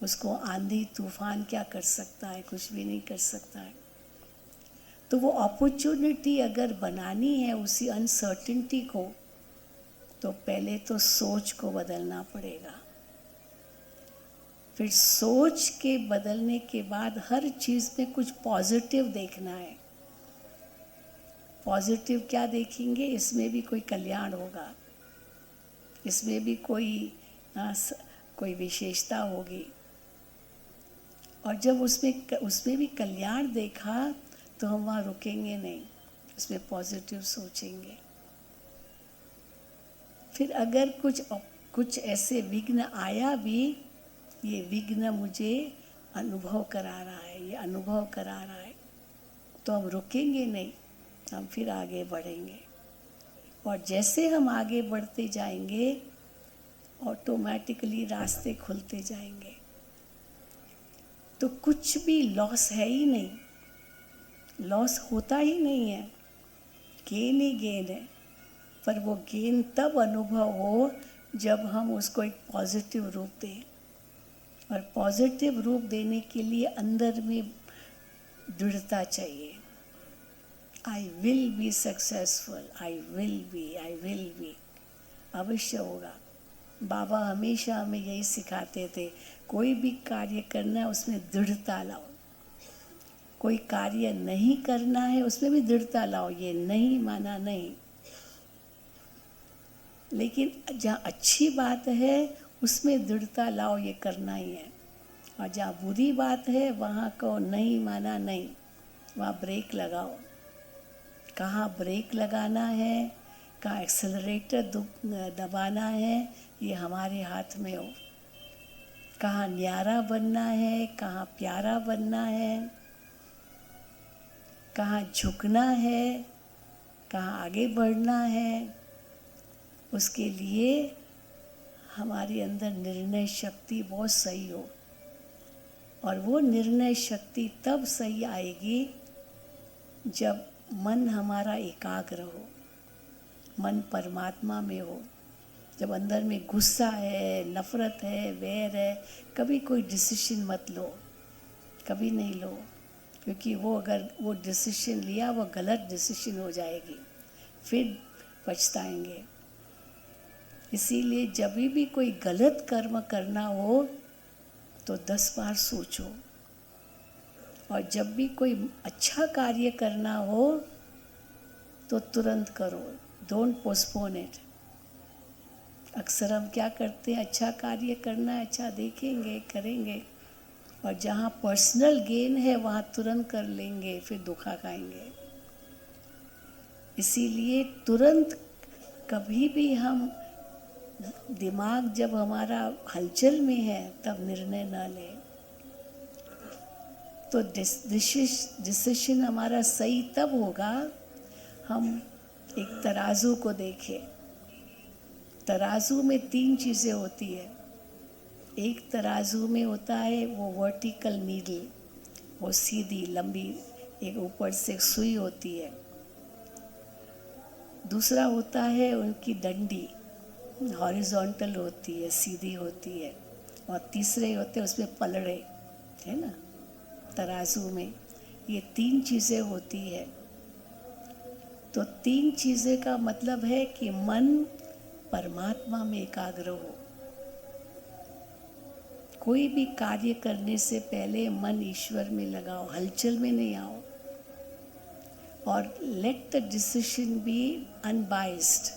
Speaker 1: उसको आंधी तूफान क्या कर सकता है? कुछ भी नहीं कर सकता है। तो वो अपॉर्चुनिटी अगर बनानी है उसी अनसर्टिनिटी को, तो पहले तो सोच को बदलना पड़ेगा। फिर सोच के बदलने के बाद हर चीज़ में कुछ पॉजिटिव देखना है। पॉजिटिव क्या देखेंगे? इसमें भी कोई कल्याण होगा, इसमें भी कोई विशेषता होगी। और जब उसमें भी कल्याण देखा तो हम वहाँ रुकेंगे नहीं, उसमें पॉजिटिव सोचेंगे। फिर अगर कुछ ऐसे विघ्न आया भी, ये विघ्न मुझे अनुभव करा रहा है, ये अनुभव करा रहा है, तो हम रुकेंगे नहीं, हम फिर आगे बढ़ेंगे। और जैसे हम आगे बढ़ते जाएंगे ऑटोमेटिकली रास्ते खुलते जाएंगे। तो कुछ भी लॉस है ही नहीं, लॉस होता ही नहीं है, गेन ही गेन है। पर वो गेन तब अनुभव हो जब हम उसको एक पॉजिटिव रूप दें। और पॉजिटिव रूप देने के लिए अंदर में दृढ़ता चाहिए। I will be successful, I will be, अवश्य होगा। बाबा हमेशा हमें यही सिखाते थे, कोई भी कार्य करना है उसमें दृढ़ता लाओ। कोई कार्य नहीं करना है उसमें भी दृढ़ता लाओ, ये नहीं माना नहीं। लेकिन जहाँ अच्छी बात है उसमें दृढ़ता लाओ, ये करना ही है। और जहाँ बुरी बात है वहाँ को नहीं माना नहीं, वहाँ ब्रेक लगाओ। कहाँ ब्रेक लगाना है, कहाँ एक्सेलरेटर दबाना है, ये हमारे हाथ में हो। कहाँ न्यारा बनना है, कहाँ प्यारा बनना है, कहाँ झुकना है, कहाँ आगे बढ़ना है, उसके लिए हमारे अंदर निर्णय शक्ति बहुत सही हो। और वो निर्णय शक्ति तब सही आएगी जब मन हमारा एकाग्र हो, मन परमात्मा में हो। जब अंदर में गुस्सा है, नफरत है, वैर है, कभी कोई डिसीजन मत लो, कभी नहीं लो। क्योंकि वो अगर वो डिसीजन लिया वो गलत डिसीजन हो जाएगी, फिर पछताएंगे। इसीलिए जब भी कोई गलत कर्म करना हो तो 10 बार सोचो। और जब भी कोई अच्छा कार्य करना हो तो तुरंत करो, डोंट पोस्टपोन इट। अक्सर हम क्या करते हैं, अच्छा कार्य करना है, अच्छा देखेंगे, करेंगे, और जहाँ पर्सनल गेन है वहाँ तुरंत कर लेंगे, फिर धोखा खाएंगे। इसीलिए तुरंत कभी भी हम, दिमाग जब हमारा हलचल में है तब निर्णय ना लें। तो डिसीजन हमारा सही तब होगा हम एक तराजू को देखें। तराजू में 3 चीज़ें होती है। एक तराजू में होता है वो वर्टिकल नीडल, वो सीधी लंबी एक ऊपर से सुई होती है। दूसरा होता है उनकी डंडी, हॉरिजॉन्टल होती है, सीधी होती है। और तीसरे होते हैं उसमें पलड़े, है ना, तराजू में। ये 3 चीज़ें होती है। तो 3 चीज़ें का मतलब है कि मन परमात्मा में एकाग्र हो। कोई भी कार्य करने से पहले मन ईश्वर में लगाओ, हलचल में नहीं आओ। और let the decision be unbiased,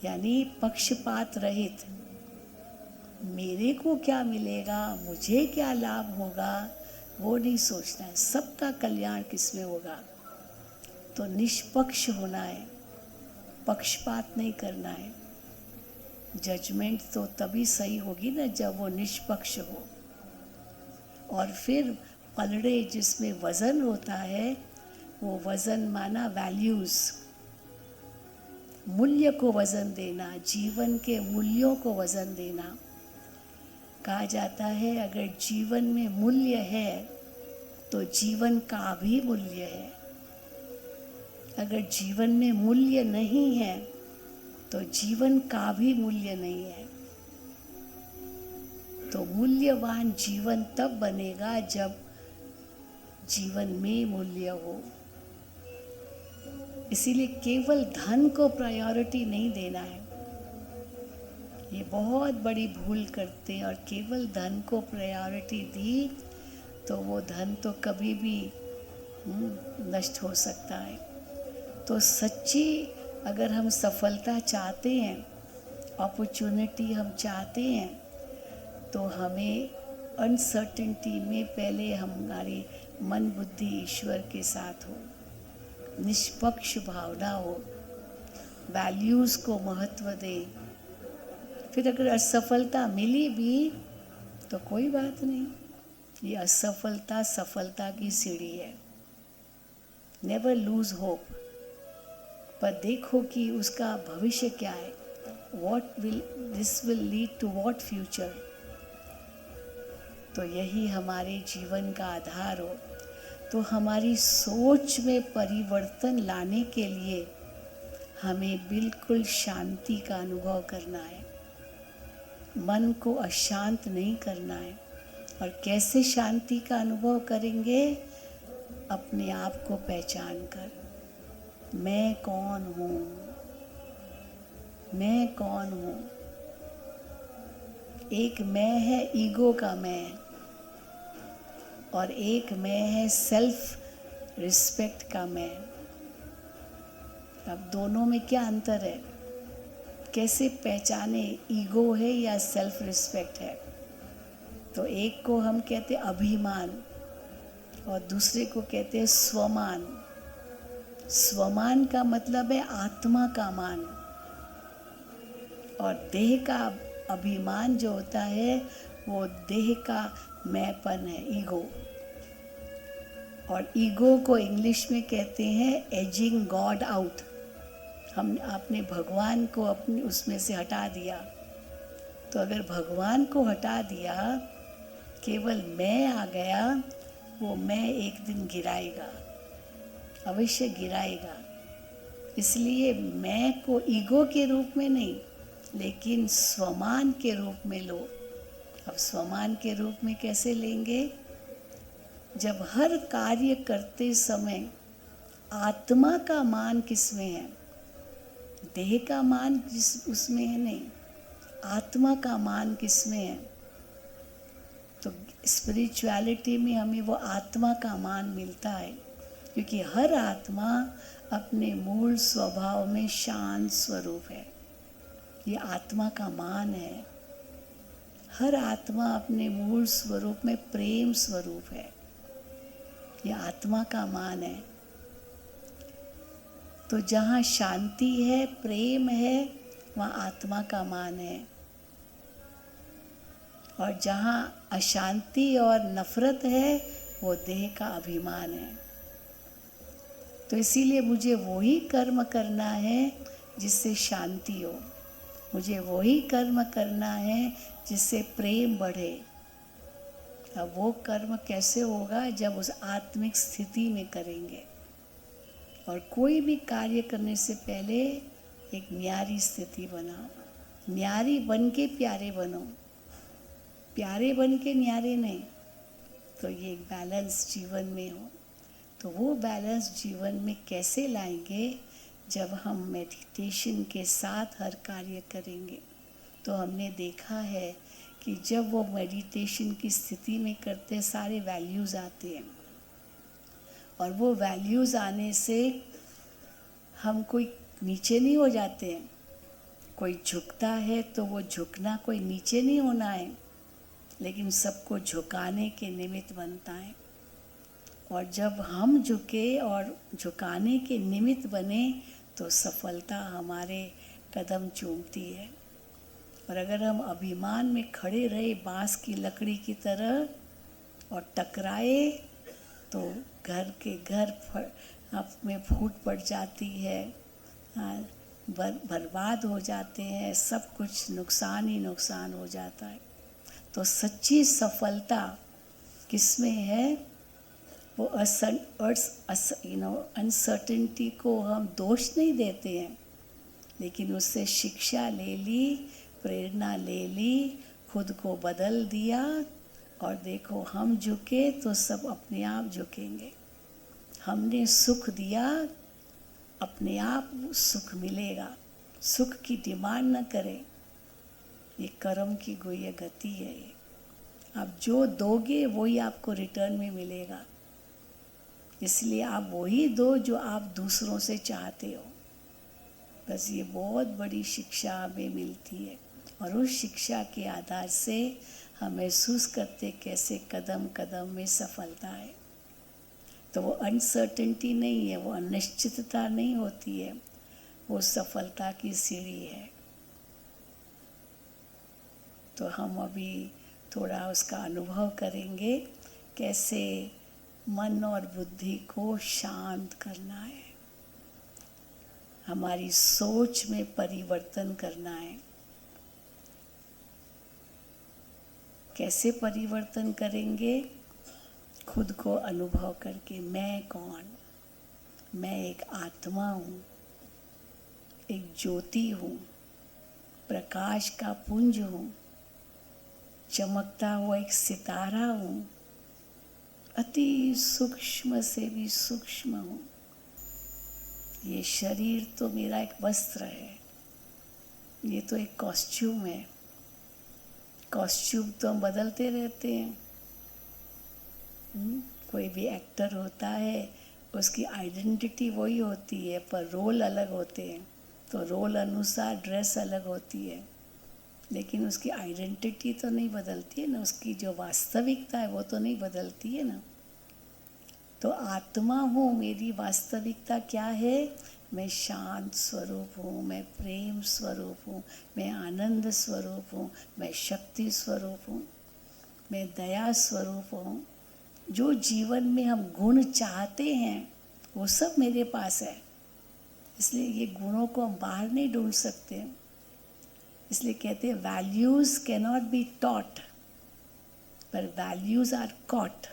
Speaker 1: यानी पक्षपात रहित। मेरे को क्या मिलेगा, मुझे क्या लाभ होगा, वो नहीं सोचना है। सबका कल्याण किसमें होगा। तो निष्पक्ष होना है, पक्षपात नहीं करना है। जजमेंट तो तभी सही होगी ना जब वो निष्पक्ष हो। और फिर पलड़े जिसमें वज़न होता है, वो वज़न माना वैल्यूज़, मूल्य को वज़न देना, जीवन के मूल्यों को वज़न देना। कहा जाता है अगर जीवन में मूल्य है तो जीवन का भी मूल्य है। अगर जीवन में मूल्य नहीं है तो जीवन का भी मूल्य नहीं है। तो मूल्यवान जीवन तब बनेगा जब जीवन में मूल्य हो। इसीलिए केवल धन को प्रायोरिटी नहीं देना है, ये बहुत बड़ी भूल करते हैं। और केवल धन को प्रायोरिटी दी तो वो धन तो कभी भी नष्ट हो सकता है। तो सच्ची अगर हम सफलता चाहते हैं, अपॉर्चुनिटी हम चाहते हैं, तो हमें अनसर्टेनिटी में पहले हमारी मन बुद्धि ईश्वर के साथ हो, निष्पक्ष भावना हो, वैल्यूज़ को महत्व दे। फिर अगर असफलता मिली भी तो कोई बात नहीं, ये असफलता सफलता की सीढ़ी है। Never lose hope. पर देखो कि उसका भविष्य क्या है, this will lead to what future. तो यही हमारे जीवन का आधार हो। तो हमारी सोच में परिवर्तन लाने के लिए हमें बिल्कुल शांति का अनुभव करना है, मन को अशांत नहीं करना है। और कैसे शांति का अनुभव करेंगे? अपने आप को पहचान कर, मैं कौन हूँ, मैं कौन हूँ। एक मैं है ईगो का मैं, और एक मैं है सेल्फ रिस्पेक्ट का मैं। अब दोनों में क्या अंतर है? कैसे पहचाने ईगो है या सेल्फ रिस्पेक्ट है? तो एक को हम कहते हैं अभिमान और दूसरे को कहते हैं स्वमान। स्वमान का मतलब है आत्मा का मान, और देह का अभिमान जो होता है वो देह का मैंपन है, ईगो। और ईगो को इंग्लिश में कहते हैं एजिंग गॉड आउट। आपने भगवान को अपने उसमें से हटा दिया। तो अगर भगवान को हटा दिया, केवल मैं आ गया, वो मैं एक दिन गिराएगा, अवश्य गिराएगा। इसलिए मैं को ईगो के रूप में नहीं, लेकिन स्वमान के रूप में लो। अब स्वमान के रूप में कैसे लेंगे? जब हर कार्य करते समय आत्मा का मान किसमें है? देह का मान उसमें है नहीं, आत्मा का मान किसमें है? तो स्पिरिचुअलिटी में हमें वो आत्मा का मान मिलता है, क्योंकि हर आत्मा अपने मूल स्वभाव में शांत स्वरूप है। ये आत्मा का मान है। हर आत्मा अपने मूल स्वरूप में प्रेम स्वरूप है। ये आत्मा का मान है। तो जहाँ शांति है, प्रेम है, वहाँ आत्मा का मान है। और जहाँ अशांति और नफरत है, वो देह का अभिमान है। तो इसीलिए मुझे वही कर्म करना है जिससे शांति हो, मुझे वही कर्म करना है जिससे प्रेम बढ़े। अब वो कर्म कैसे होगा? जब उस आत्मिक स्थिति में करेंगे। और कोई भी कार्य करने से पहले एक न्यारी स्थिति बनाओ। न्यारी बन के प्यारे बनो, प्यारे बन के न्यारे नहीं। तो ये एक बैलेंस जीवन में हो। तो वो बैलेंस जीवन में कैसे लाएंगे? जब हम मेडिटेशन के साथ हर कार्य करेंगे। तो हमने देखा है कि जब वो मेडिटेशन की स्थिति में करते, सारे वैल्यूज़ आते हैं। और वो वैल्यूज़ आने से हम कोई नीचे नहीं हो जाते हैं। कोई झुकता है तो वो झुकना कोई नीचे नहीं होना है, लेकिन सबको झुकाने के निमित्त बनता है। और जब हम झुके और झुकाने के निमित्त बने तो सफलता हमारे कदम चूमती है। और अगर हम अभिमान में खड़े रहे बांस की लकड़ी की तरह और टकराए, तो घर के घर में फूट पड़ जाती है, बर्बाद हो जाते हैं, सब कुछ नुकसान ही नुकसान हो जाता है। तो सच्ची सफलता किसमें है? वो अनसर्टेनिटी को हम दोष नहीं देते हैं, लेकिन उससे शिक्षा ले ली, प्रेरणा ले ली, खुद को बदल दिया और देखो हम झुके तो सब अपने आप झुकेंगे। हमने सुख दिया, अपने आप सुख मिलेगा। सुख की डिमांड न करें, ये कर्म की गुह्य गति है। ये आप जो दोगे वही आपको रिटर्न में मिलेगा। इसलिए आप वही दो जो आप दूसरों से चाहते हो। बस ये बहुत बड़ी शिक्षा हमें मिलती है और उस शिक्षा के आधार से हम महसूस करते कैसे कदम कदम में सफलता है। तो वो अनसर्टेनिटी नहीं है, वो अनिश्चितता नहीं होती है, वो सफलता की सीढ़ी है। तो हम अभी थोड़ा उसका अनुभव करेंगे कैसे मन और बुद्धि को शांत करना है, हमारी सोच में परिवर्तन करना है। कैसे परिवर्तन करेंगे? खुद को अनुभव करके, मैं कौन? मैं एक आत्मा हूँ, एक ज्योति हूँ, प्रकाश का पुंज हूँ, चमकता हुआ एक सितारा हूँ, अति सूक्ष्म से भी सूक्ष्म हूँ। ये शरीर तो मेरा एक वस्त्र है, ये तो एक कॉस्ट्यूम है। कॉस्ट्यूम तो हम बदलते रहते हैं। कोई भी एक्टर होता है, उसकी आइडेंटिटी वही होती है, पर रोल अलग होते हैं। तो रोल अनुसार ड्रेस अलग होती है, लेकिन उसकी आइडेंटिटी तो नहीं बदलती है ना, उसकी जो वास्तविकता है वो तो नहीं बदलती है ना। तो आत्मा हूँ, मेरी वास्तविकता क्या है? मैं शांत स्वरूप हूँ, मैं प्रेम स्वरूप हूँ, मैं आनंद स्वरूप हूँ, मैं शक्ति स्वरूप हूँ, मैं दया स्वरूप हूँ। जो जीवन में हम गुण चाहते हैं वो सब मेरे पास है। इसलिए ये गुणों को हम बाहर नहीं ढूंढ सकते। इसलिए कहते हैं values can not be taught, पर values are caught.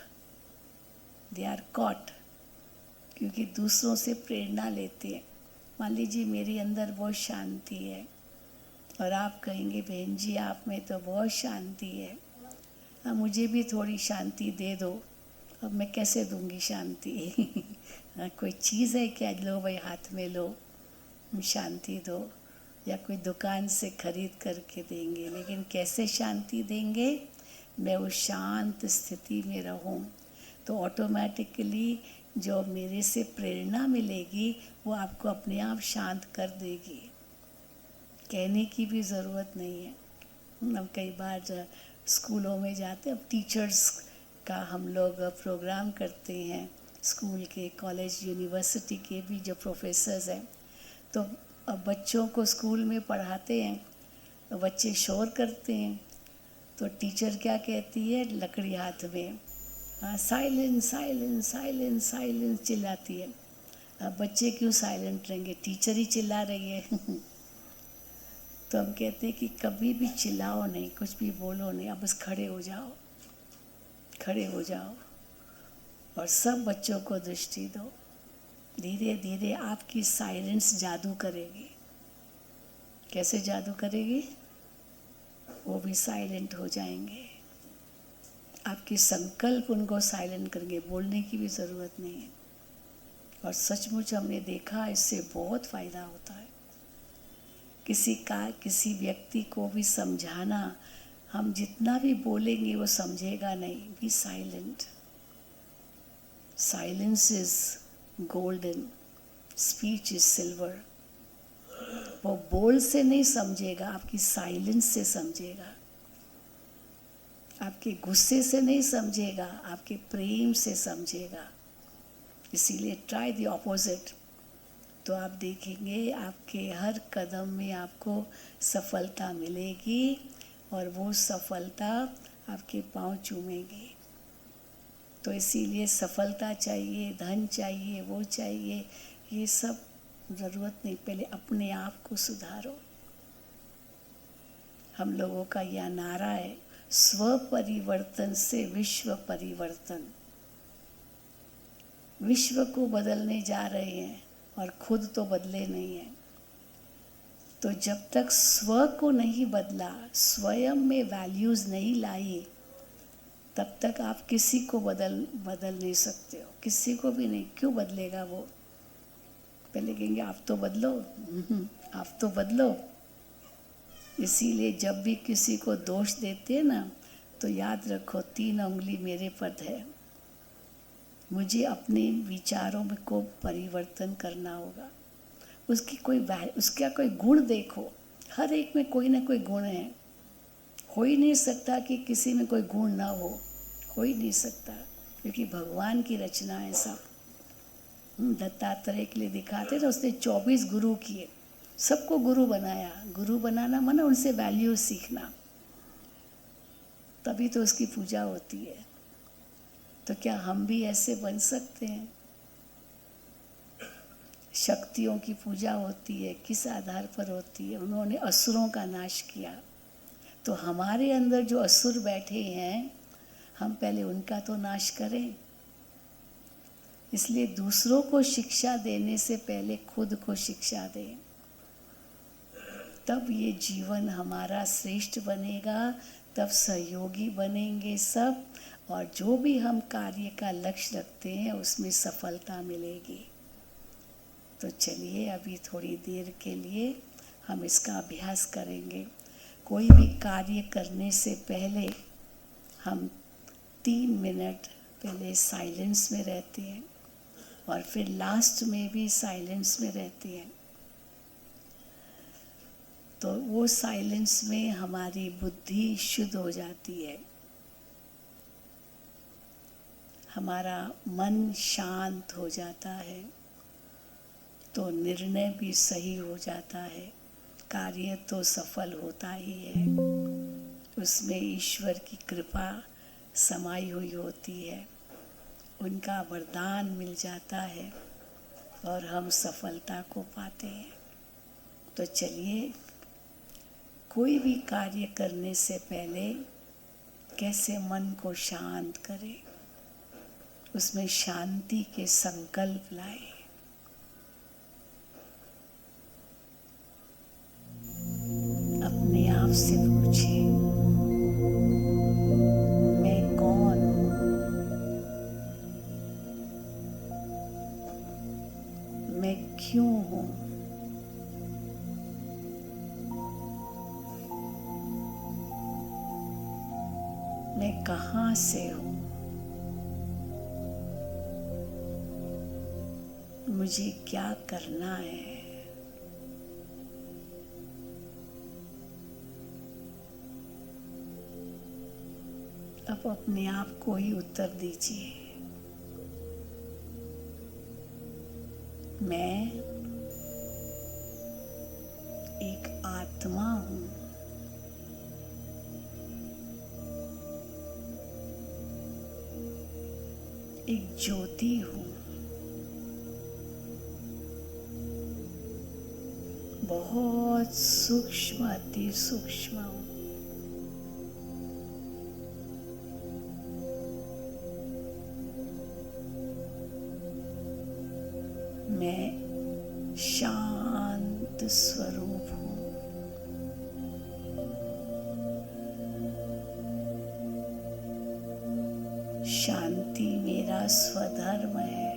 Speaker 1: They are caught, क्योंकि दूसरों से प्रेरणा लेते हैं। मान लीजिए मेरे अंदर बहुत शांति है और आप कहेंगे बहन जी आप में तो बहुत शांति है, अब मुझे भी थोड़ी शांति दे दो। अब मैं कैसे दूंगी शांति? कोई चीज़ है क्या? लो भाई हाथ में लो, शांति दो, या कोई दुकान से खरीद करके देंगे। लेकिन कैसे शांति देंगे? मैं उस शांत स्थिति में रहूं तो ऑटोमेटिकली जो मेरे से प्रेरणा मिलेगी वो आपको अपने आप शांत कर देगी। कहने की भी ज़रूरत नहीं है। हम कई बार स्कूलों में जाते हैं, अब टीचर्स का हम लोग प्रोग्राम करते हैं, स्कूल के, कॉलेज, यूनिवर्सिटी के भी जो प्रोफेसर्स हैं, तो अब बच्चों को स्कूल में पढ़ाते हैं तो बच्चे शोर करते हैं, तो टीचर क्या कहती है लकड़ी हाथ में, साइलेंस साइलेंस साइलेंस साइलेंस चिल्लाती है। अब बच्चे क्यों साइलेंट रहेंगे? टीचर ही चिल्ला रही है। तो हम कहते हैं कि कभी भी चिल्लाओ नहीं, कुछ भी बोलो नहीं, आप बस खड़े हो जाओ, खड़े हो जाओ और सब बच्चों को दृष्टि दो। धीरे धीरे आपकी साइलेंस जादू करेगी। कैसे जादू करेगी? वो भी साइलेंट हो जाएंगे। आपके संकल्प उनको साइलेंट करेंगे, बोलने की भी ज़रूरत नहीं है। और सचमुच हमने देखा इससे बहुत फ़ायदा होता है। किसी व्यक्ति को भी समझाना, हम जितना भी बोलेंगे वो समझेगा नहीं। Be silent. Silence is golden, speech is silver. वो बोल से नहीं समझेगा, आपकी साइलेंस से समझेगा। आपके गुस्से से नहीं समझेगा, आपके प्रेम से समझेगा। इसीलिए ट्राई द ऑपोजिट, तो आप देखेंगे आपके हर कदम में आपको सफलता मिलेगी और वो सफलता आपके पांव चूमेगी। तो इसीलिए सफलता चाहिए, धन चाहिए, वो चाहिए, ये सब ज़रूरत नहीं। पहले अपने आप को सुधारो। हम लोगों का यह नारा है, स्व परिवर्तन से विश्व परिवर्तन। विश्व को बदलने जा रहे हैं और खुद तो बदले नहीं हैं। तो जब तक स्व को नहीं बदला, स्वयं में वैल्यूज़ नहीं लाई, तब तक आप किसी को बदल नहीं सकते हो, किसी को भी नहीं। क्यों बदलेगा वो? पहले कहेंगे आप तो बदलो, आप तो बदलो। इसीलिए जब भी किसी को दोष देते हैं ना, तो याद रखो 3 उंगली मेरे पर है। मुझे अपने विचारों में को परिवर्तन करना होगा। उसका कोई गुण देखो, हर एक में कोई ना कोई गुण है। हो ही नहीं सकता कि किसी में कोई गुण ना हो ही नहीं सकता, क्योंकि भगवान की रचना है सब। दत्तात्रेय के लिए दिखाते तो उसने 24 गुरु किए, सबको गुरु बनाया। गुरु बनाना माना उनसे वैल्यू सीखना, तभी तो उसकी पूजा होती है। तो क्या हम भी ऐसे बन सकते हैं? शक्तियों की पूजा होती है, किस आधार पर होती है? उन्होंने असुरों का नाश किया, तो हमारे अंदर जो असुर बैठे हैं, हम पहले उनका तो नाश करें। इसलिए दूसरों को शिक्षा देने से पहले खुद को शिक्षा दें, तब ये जीवन हमारा श्रेष्ठ बनेगा, तब सहयोगी बनेंगे सब, और जो भी हम कार्य का लक्ष्य रखते हैं उसमें सफलता मिलेगी। तो चलिए अभी थोड़ी देर के लिए हम इसका अभ्यास करेंगे। कोई भी कार्य करने से पहले हम 3 मिनट पहले साइलेंस में रहते हैं, और फिर लास्ट में भी साइलेंस में रहते हैं। तो वो साइलेंस में हमारी बुद्धि शुद्ध हो जाती है, हमारा मन शांत हो जाता है, तो निर्णय भी सही हो जाता है, कार्य तो सफल होता ही है। उसमें ईश्वर की कृपा समाई हुई होती है, उनका वरदान मिल जाता है और हम सफलता को पाते हैं। तो चलिए, कोई भी कार्य करने से पहले कैसे मन को शांत करें, उसमें शांति के संकल्प लाएं। अपने आप से पूछिए, मैं कौन हूँ? मैं क्यों हूँ? मैं कहाँ से हूँ? मुझे क्या करना है? अब अपने आप को ही उत्तर दीजिए, मैं एक आत्मा हूँ। एक ज्योति हूँ, बहुत सूक्ष्म, अति सूक्ष्म हूँ। मैं शांत स्वरूप हूँ। शांति मेरा स्वधर्म है।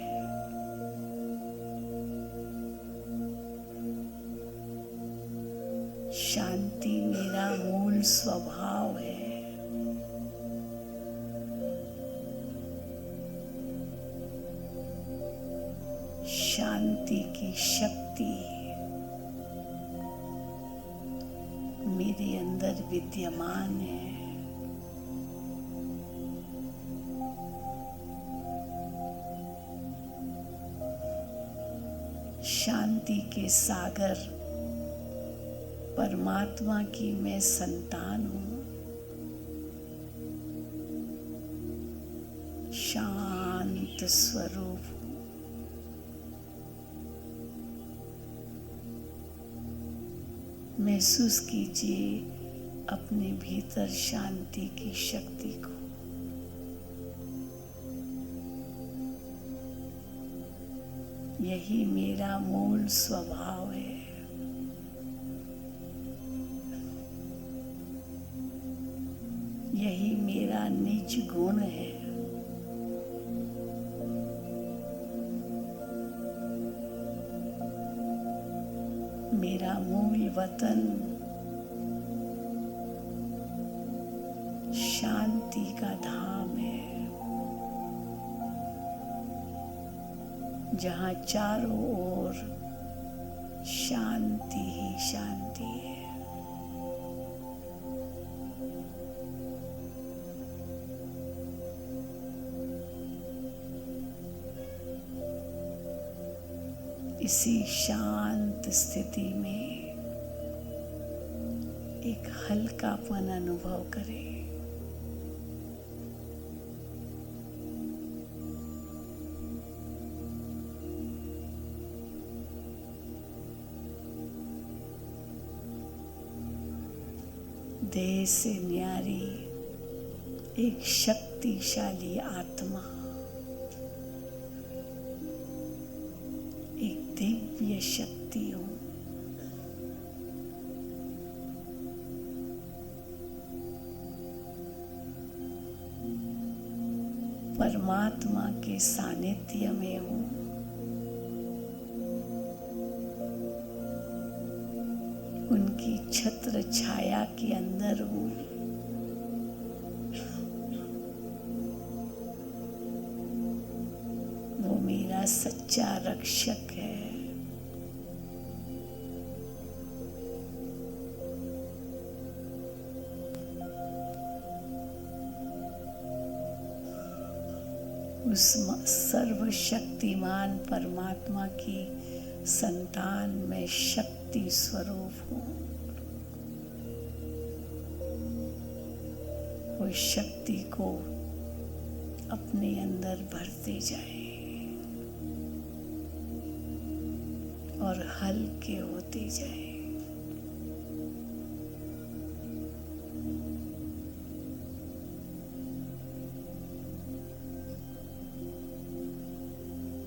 Speaker 1: शांति मेरा मूल स्वभाव है। शांति की शक्ति मेरे अंदर विद्यमान है। शांति के सागर परमात्मा की मैं संतान हूँ। शांत स्वरूप हूँ। महसूस कीजिए अपने भीतर शांति की शक्ति को। यही मेरा मूल स्वभाव है। यही मेरा निज गुण है। मेरा मूल वतन शांति का धाम है, जहाँ चारों ओर शांति ही शांति है। इसी शांत स्थिति में एक हल्कापन अनुभव करें। देह से न्यारी एक शक्तिशाली आत्मा, एक दिव्य शक्ति हूँ। परमात्मा के सानिध्य में हूँ। उनकी छत्र छाया के अंदर हूँ। वो मेरा सच्चा रक्षक है। उस सर्वशक्तिमान परमात्मा की संतान में शक्ति स्वरूप हूँ। वो शक्ति को अपने अंदर भरते जाए और हल्के होते जाए।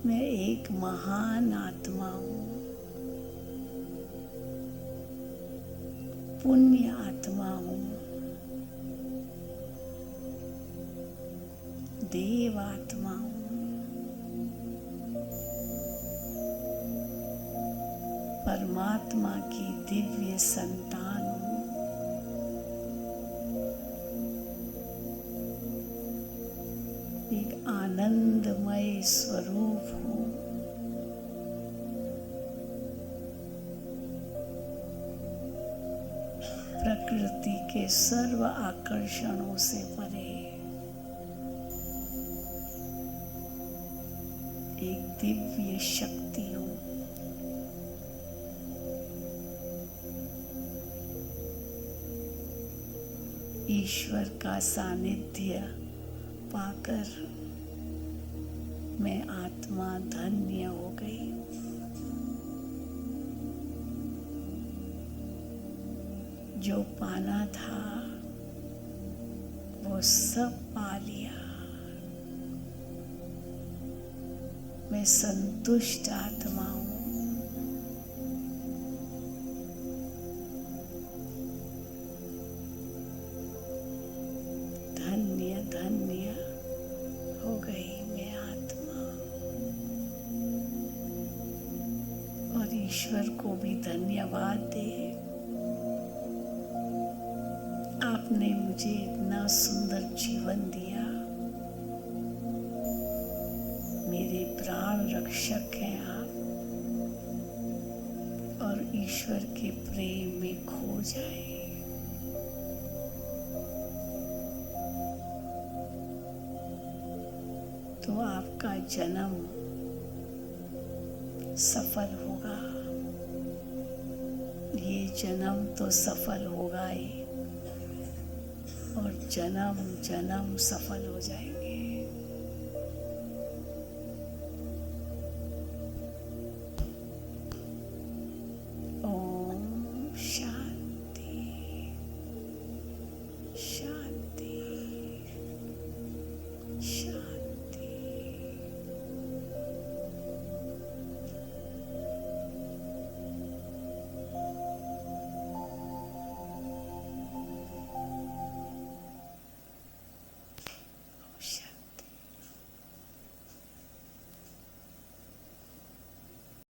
Speaker 1: मैं एक महान आत्मा हूँ, पुण्य आत्मा हूँ, देव आत्मा हूँ। परमात्मा की दिव्य संतान हूँ। एक आनंदमय स्वरूप हूँ। प्रकृति के सर्व आकर्षणों से परे एक दिव्य शक्ति हूँ। ईश्वर का सानिध्य पाकर मैं आत्मा धन्य हो गई। जो पाना था वो सब पा लिया। मैं संतुष्ट आत्मा हूँ। धन्य धन्य हो गई मैं आत्मा। और ईश्वर को भी धन्यवाद दे। आपने मुझे इतना सुंदर जीवन दिया। मेरे प्राण रक्षक हैं आप। और ईश्वर के प्रेम में खो जाए। तो आपका जन्म सफल होगा। ये जन्म तो सफल होगा ही, और जन्म जन्म सफल हो जाएंगे।